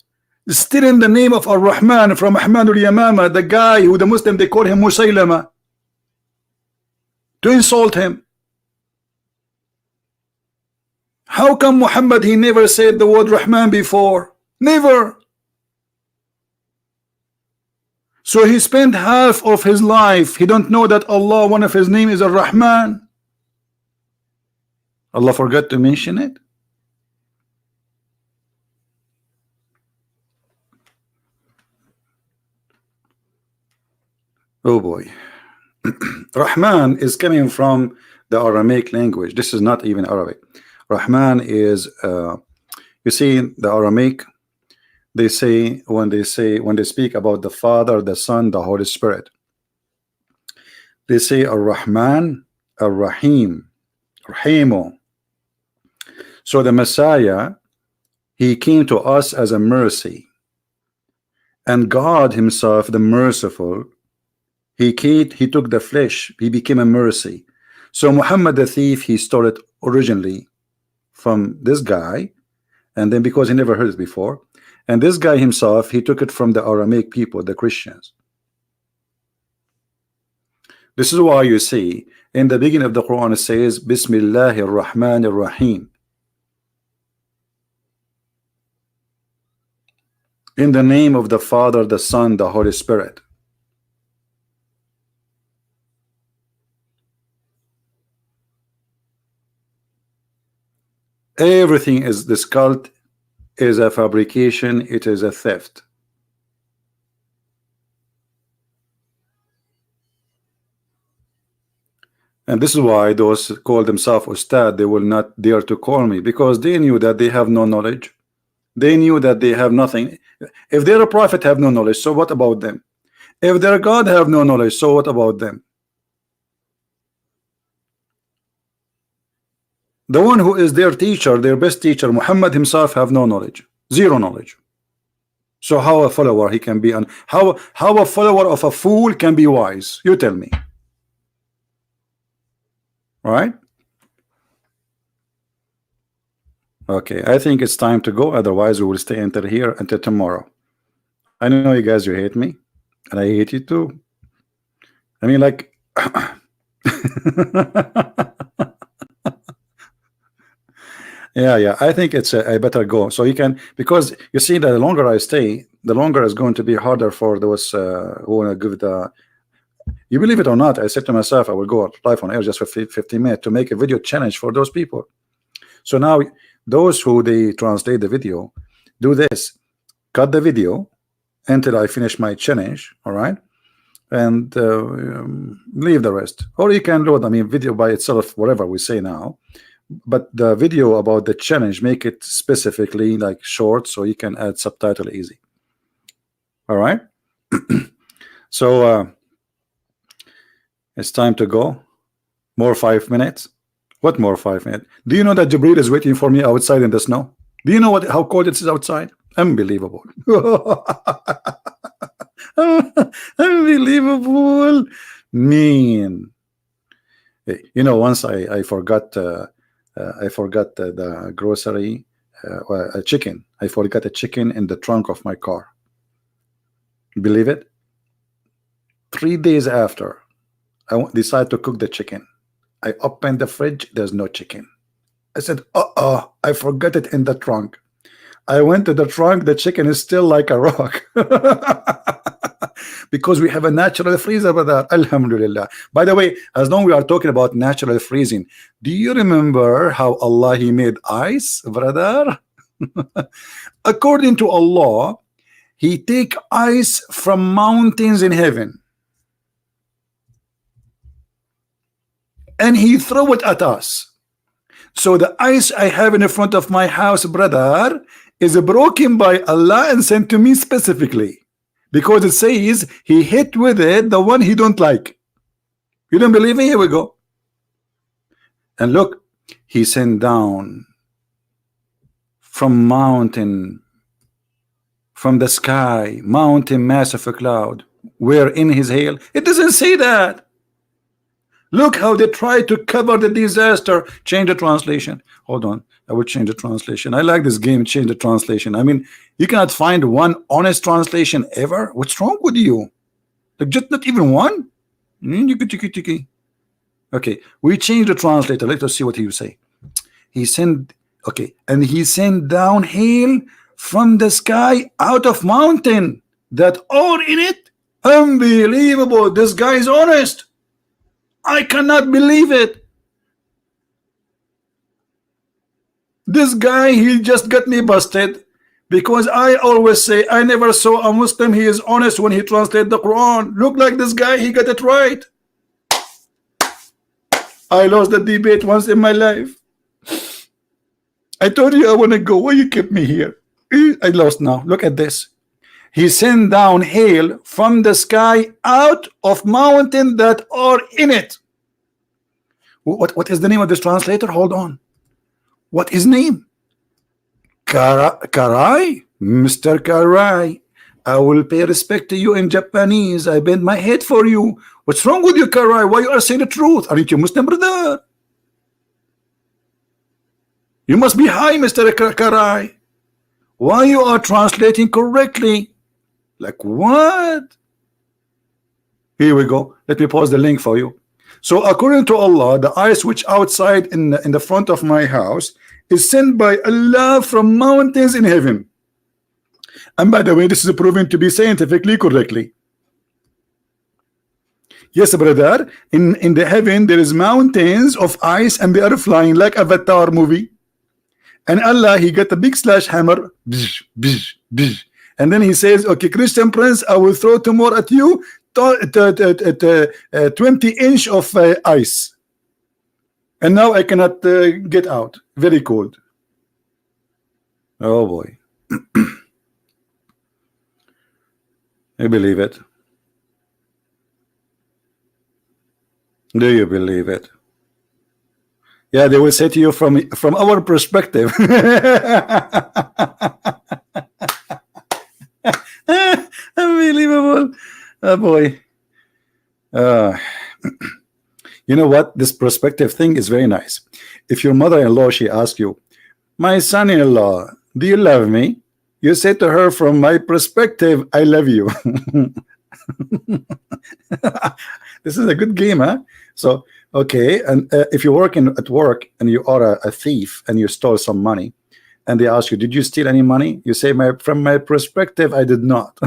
Still in the name of Ar-Rahman from Ahmadul Yamama, the guy who the Muslim they call him Musaylama, to insult him. How come Muhammad he never said the word Rahman before? Never. So he spent half of his life, he don't know that Allah, one of his name is Ar-Rahman. Allah forgot to mention it. Oh boy. Rahman is coming from the Aramaic language. This is not even Arabic. Rahman is you see the Aramaic, they say when they speak about the Father, the Son, the Holy Spirit, they say Ar-Rahman, Ar-Rahim, Rahimu. So the Messiah, he came to us as a mercy, and God himself, the merciful, he took the flesh, he became a mercy. So Muhammad the thief, he stole it originally from this guy, and then because he never heard it before, and this guy himself, he took it from the Aramaic people, the Christians. This is why you see in the beginning of the Quran it says Bismillahir Rahmanir Rahim. In the name of the Father, the Son, the Holy Spirit. Everything is, this cult is a fabrication, it is a theft. And this is why those who call themselves Ustad, they will not dare to call me, because they knew that they have no knowledge. They knew that they have nothing. If their prophet have no knowledge, so what about them? If their God have no knowledge, so what about them? The one who is their teacher, their best teacher, Muhammad himself, have no knowledge, zero knowledge. So how a follower he can be, how a follower of a fool can be wise? You tell me. Right? Okay, I think it's time to go. Otherwise, we will stay until here until tomorrow. I know you guys, you hate me, and I hate you too. I mean, like, yeah. I think it's I better go. So you can, because you see, the longer I stay, the longer it's going to be harder for those who want to give the. You believe it or not, I said to myself, I will go live on air just for 15 minutes to make a video challenge for those people. So now, those who they translate the video, do this: cut the video until I finish my challenge, all right, and leave the rest. Or you can load, I mean, video by itself, whatever we say now, but the video about the challenge, make it specifically like short, so you can add subtitle easy. All right. So it's time to go. More 5 minutes. What more 5 minutes? Do you know that Jibril is waiting for me outside in the snow? Do you know how cold it is outside? Unbelievable. Unbelievable. Mean. You know, once I forgot the grocery, a chicken. I forgot a chicken in the trunk of my car. Believe it? 3 days after, I decided to cook the chicken. I opened the fridge, there's no chicken. I said, I forgot it in the trunk. I went to the trunk, the chicken is still like a rock. because we have a natural freezer, brother. Alhamdulillah. By the way, as long we are talking about natural freezing, do you remember how Allah He made ice, brother? According to Allah, He take ice from mountains in heaven and He throw it at us. So the ice I have in the front of my house, brother, is broken by Allah and sent to me specifically, because it says He hit with it the one He don't like. You don't believe me? Here we go. And look, He sent down from mountain, from the sky, mountain mass of a cloud, where in His hail. It doesn't say that. Look how they try to cover the disaster. Change the translation. Hold on, I will change the translation. I like this game. Change the translation. I mean, you cannot find one honest translation ever. What's wrong with you? Like, just not even one? Okay, we change the translator. Let us see what He will say. He sent, okay, and He sent down hail from the sky out of mountain that are in it. Unbelievable. This guy is honest. I cannot believe it. This guy, he just got me busted, because I always say I never saw a Muslim he is honest when he translates the Quran. Look like this guy, he got it right. I lost the debate once in my life. I told you I want to go. Why you kept me here? I lost now. Look at this. He sent down hail from the sky out of mountain that are in it. What is the name of this translator? Hold on. What is name? Karai? Mr. Karai. I will pay respect to you in Japanese. I bend my head for you. What's wrong with you, Karai? Why you are saying the truth? Aren't you Muslim, brother? You must be high, Mr. Karai. Why you are translating correctly? Like what? Here we go. Let me pause the link for you. So according to Allah, the ice which outside in the front of my house is sent by Allah from mountains in heaven. And by the way, this is proven to be scientifically correctly. Yes, brother. In the heaven there is mountains of ice and they are flying like Avatar movie. And Allah, He got a big slash hammer. Bzz, bzz, bzz. And then He says, okay, Christian Prince, I will throw tomorrow at you 20-inch of ice. And now I cannot get out. Very cold. Oh boy. You believe it? Do you believe it? Yeah, they will say to you from our perspective. Unbelievable. Oh boy. You know what? This perspective thing is very nice. If your mother-in-law, she asks you, my son-in-law, do you love me? You say to her, from my perspective, I love you. This is a good game, huh? So, okay, and if you're working at work and you are a thief and you stole some money, and they ask you, did you steal any money? You say, from my perspective, I did not.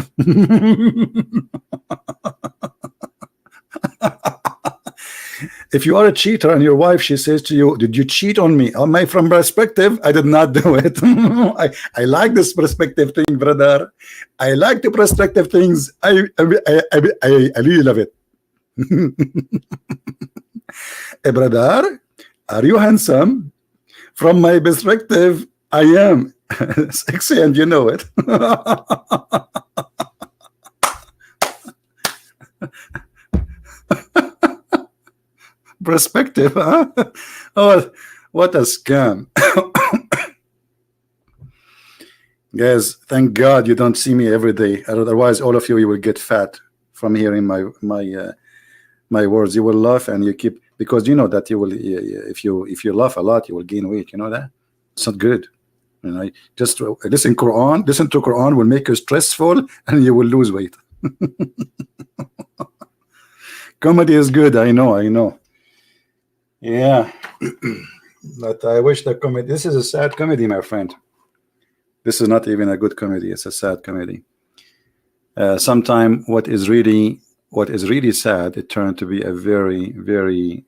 If you are a cheater and your wife, she says to you, did you cheat on me? From perspective, I did not do it. I like this perspective thing, brother. I like the perspective things. I really love it. Hey, brother, are you handsome? From my perspective, I am sexy, and you know it. Perspective, huh? Oh, what a scam. Guys, thank God you don't see me every day. Otherwise, all of you will get fat from hearing my words. You will laugh and you keep, because you know that you will, if you laugh a lot, you will gain weight. You know that? It's not good. You know, just listen to Quran will make you stressful and you will lose weight. Comedy is good, I know. Yeah. But I wish the comedy, this is a sad comedy, my friend. This is not even a good comedy, it's a sad comedy. Sometime what is really sad, it turned to be a very, very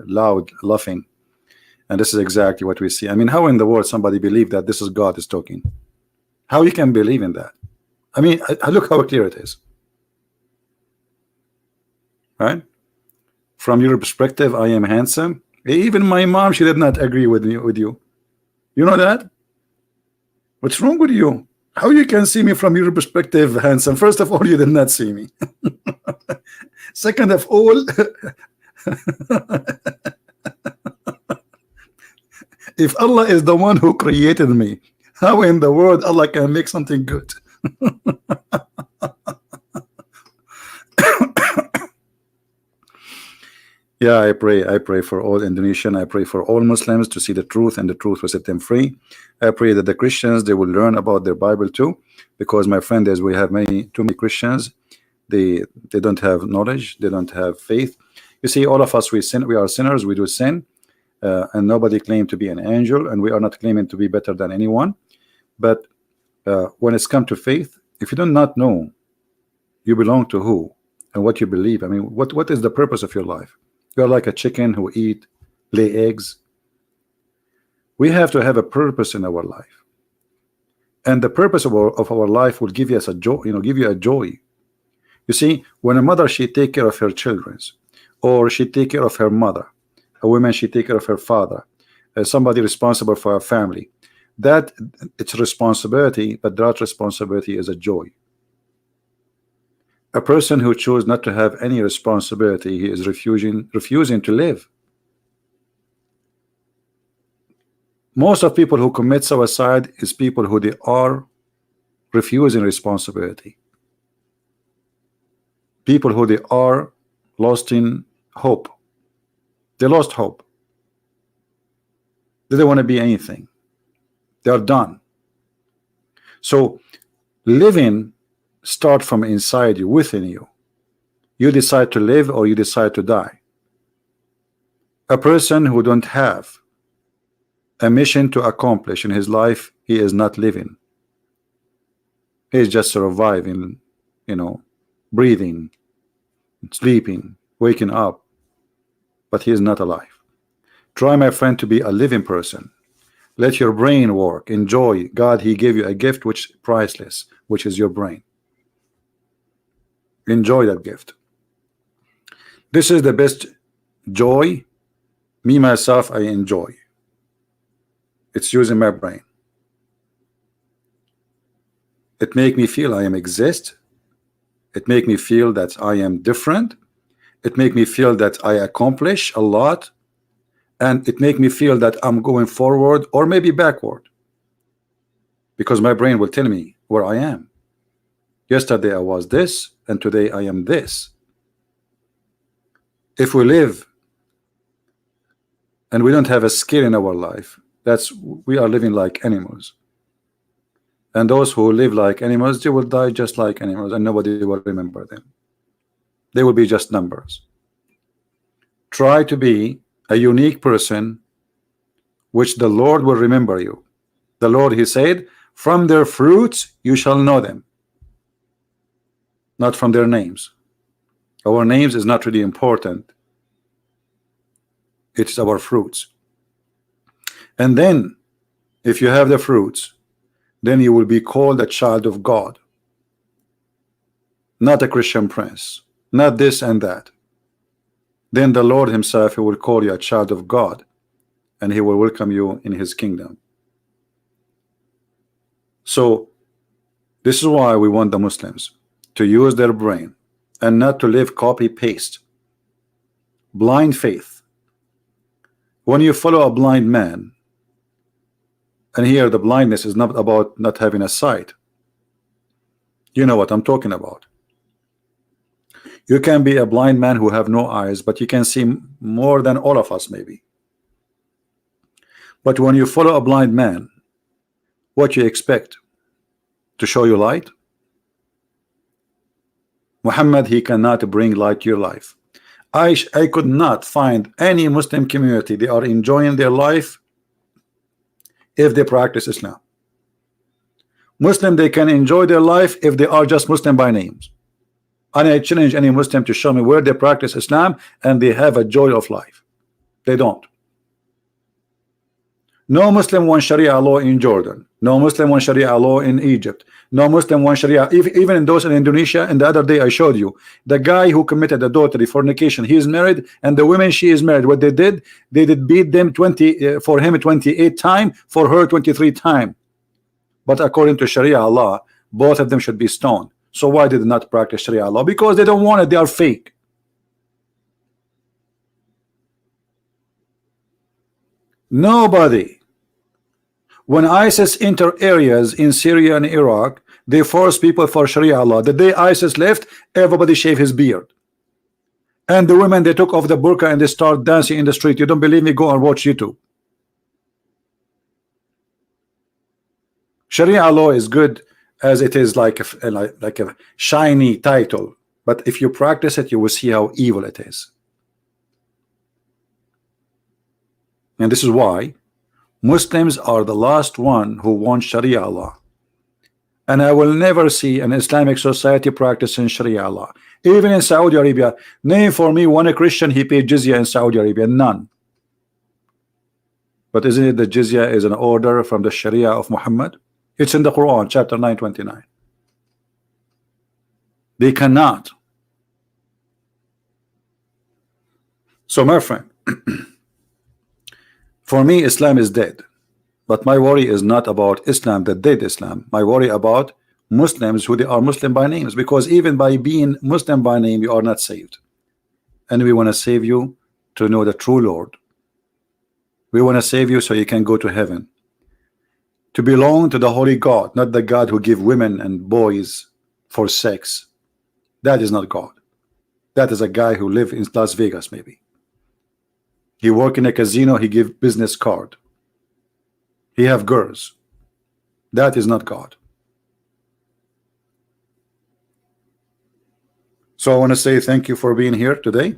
loud laughing. And this is exactly what we see. I mean, how in the world somebody believe that this is God is talking? How you can believe in that? I mean, look how clear it is, right? From your perspective, I am handsome. Even my mom, she did not agree with me, with you. You know that? What's wrong with you? How you can see me from your perspective handsome? First of all, you did not see me. Second of all, if Allah is the one who created me, how in the world Allah can make something good? Yeah, I pray for all Indonesian. I pray for all Muslims to see the truth, and the truth will set them free. I pray that the Christians, they will learn about their Bible too, because my friend, as we have too many Christians, they don't have knowledge, they don't have faith. You see, all of us, we sin, we are sinners, we do sin, and nobody claims to be an angel, and we are not claiming to be better than anyone. But when it's come to faith, if you do not know you belong to who and what you believe, I mean, what is the purpose of your life? You are like a chicken who lay eggs. We have to have a purpose in our life, and the purpose of our life will give us a joy. Give you a joy. You see, when a mother, she take care of her children, or she take care of her mother, a woman, she take care of her father, somebody responsible for a family. That it's a responsibility, but that responsibility is a joy. A person who chooses not to have any responsibility, he is refusing to live. Most of people who commit suicide is people who they are refusing responsibility. People who they are lost in hope. They lost hope. They don't want to be anything. They are done. So living start from inside you, within you. You decide to live or you decide to die. A person who don't have a mission to accomplish in his life, he is not living. He is just surviving, breathing, sleeping, waking up, but he is not alive. Try, my friend, to be a living person. Let your brain work. Enjoy. God, he gave you a gift which is priceless, which is your brain. Enjoy that gift. This is the best joy. Me, myself, I enjoy. It's using my brain. It make me feel I am exist. It make me feel that I am different. It make me feel that I accomplish a lot. And it make me feel that I'm going forward or maybe backward, because my brain will tell me where I am. Yesterday I was this, and today I am this. If we live and we don't have a skill in our life, we are living like animals. And those who live like animals, they will die just like animals, and nobody will remember them. They will be just numbers. Try to be a unique person, which the Lord will remember you. The Lord, he said, from their fruits you shall know them, not from their names. Our names is not really important. It's our fruits. And then if you have the fruits, then you will be called a child of God, not a Christian prince, not this and that. Then the Lord himself, he will call you a child of God, and he will welcome you in his kingdom. So this is why we want the Muslims to use their brain and not to live copy paste, blind faith. When you follow a blind man, and here the blindness is not about not having a sight, you know what I'm talking about. You can be a blind man who have no eyes, but you can see more than all of us maybe. But when you follow a blind man, what you expect? To show you light? Muhammad, he cannot bring light to your life. I could not find any Muslim community they are enjoying their life if they practice Islam. Muslim, they can enjoy their life if they are just Muslim by names. And I challenge any Muslim to show me where they practice Islam and they have a joy of life. They don't. No Muslim wants Sharia law in Jordan. No Muslim wants Sharia law in Egypt. No Muslim wants Sharia, even in those in Indonesia. And the other day I showed you the guy who committed adultery, fornication. He is married, and the woman she is married. What they did beat them 20 for him 28 times, for her 23 times. But according to Sharia law, both of them should be stoned. So why did they not practice Sharia law? Because they don't want it. They are fake. Nobody. When ISIS enter areas in Syria and Iraq, they force people for Sharia law. The day ISIS left, everybody shaved his beard. And the women, they took off the burqa and they start dancing in the street. You don't believe me? Go and watch YouTube. Sharia law is good as it is like a shiny title. But if you practice it, you will see how evil it is. And this is why Muslims are the last one who want Sharia law. And I will never see an Islamic society practicing Sharia law. Even in Saudi Arabia, name for me one Christian he paid jizya in Saudi Arabia. None. But isn't it the jizya is an order from the Sharia of Muhammad? It's in the Quran, chapter 929. They cannot. So my friend, for me, Islam is dead. But my worry is not about Islam, the dead Islam. My worry about Muslims who they are Muslim by names, because even by being Muslim by name, you are not saved. And we want to save you to know the true Lord. We want to save you so you can go to heaven, to belong to the holy God, not the God who give women and boys for sex. That is not God. That is a guy who live in Las Vegas. Maybe he work in a casino, he give business card, he have girls. That is not God. So I want to say thank you for being here today,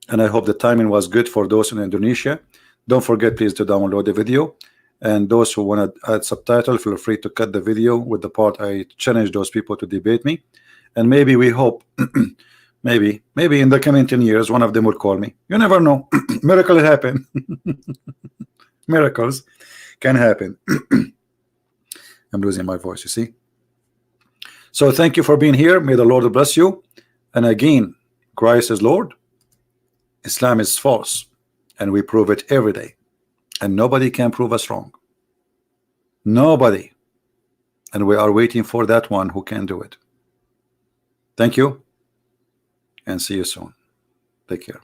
and I hope the timing was good for those in Indonesia. Don't forget please to download the video, and those who want to add subtitle, feel free to cut the video with the part I challenge those people to debate me. And maybe we hope maybe in the coming 10 years one of them will call me. You never know. Miracles happen. Miracles can happen. I'm losing my voice, you see. So thank you for being here. May the Lord bless you. And again, Christ is Lord, Islam is false, and we prove it every day, and nobody can prove us wrong. Nobody. And we are waiting for that one who can do it. Thank you, and see you soon. Take care.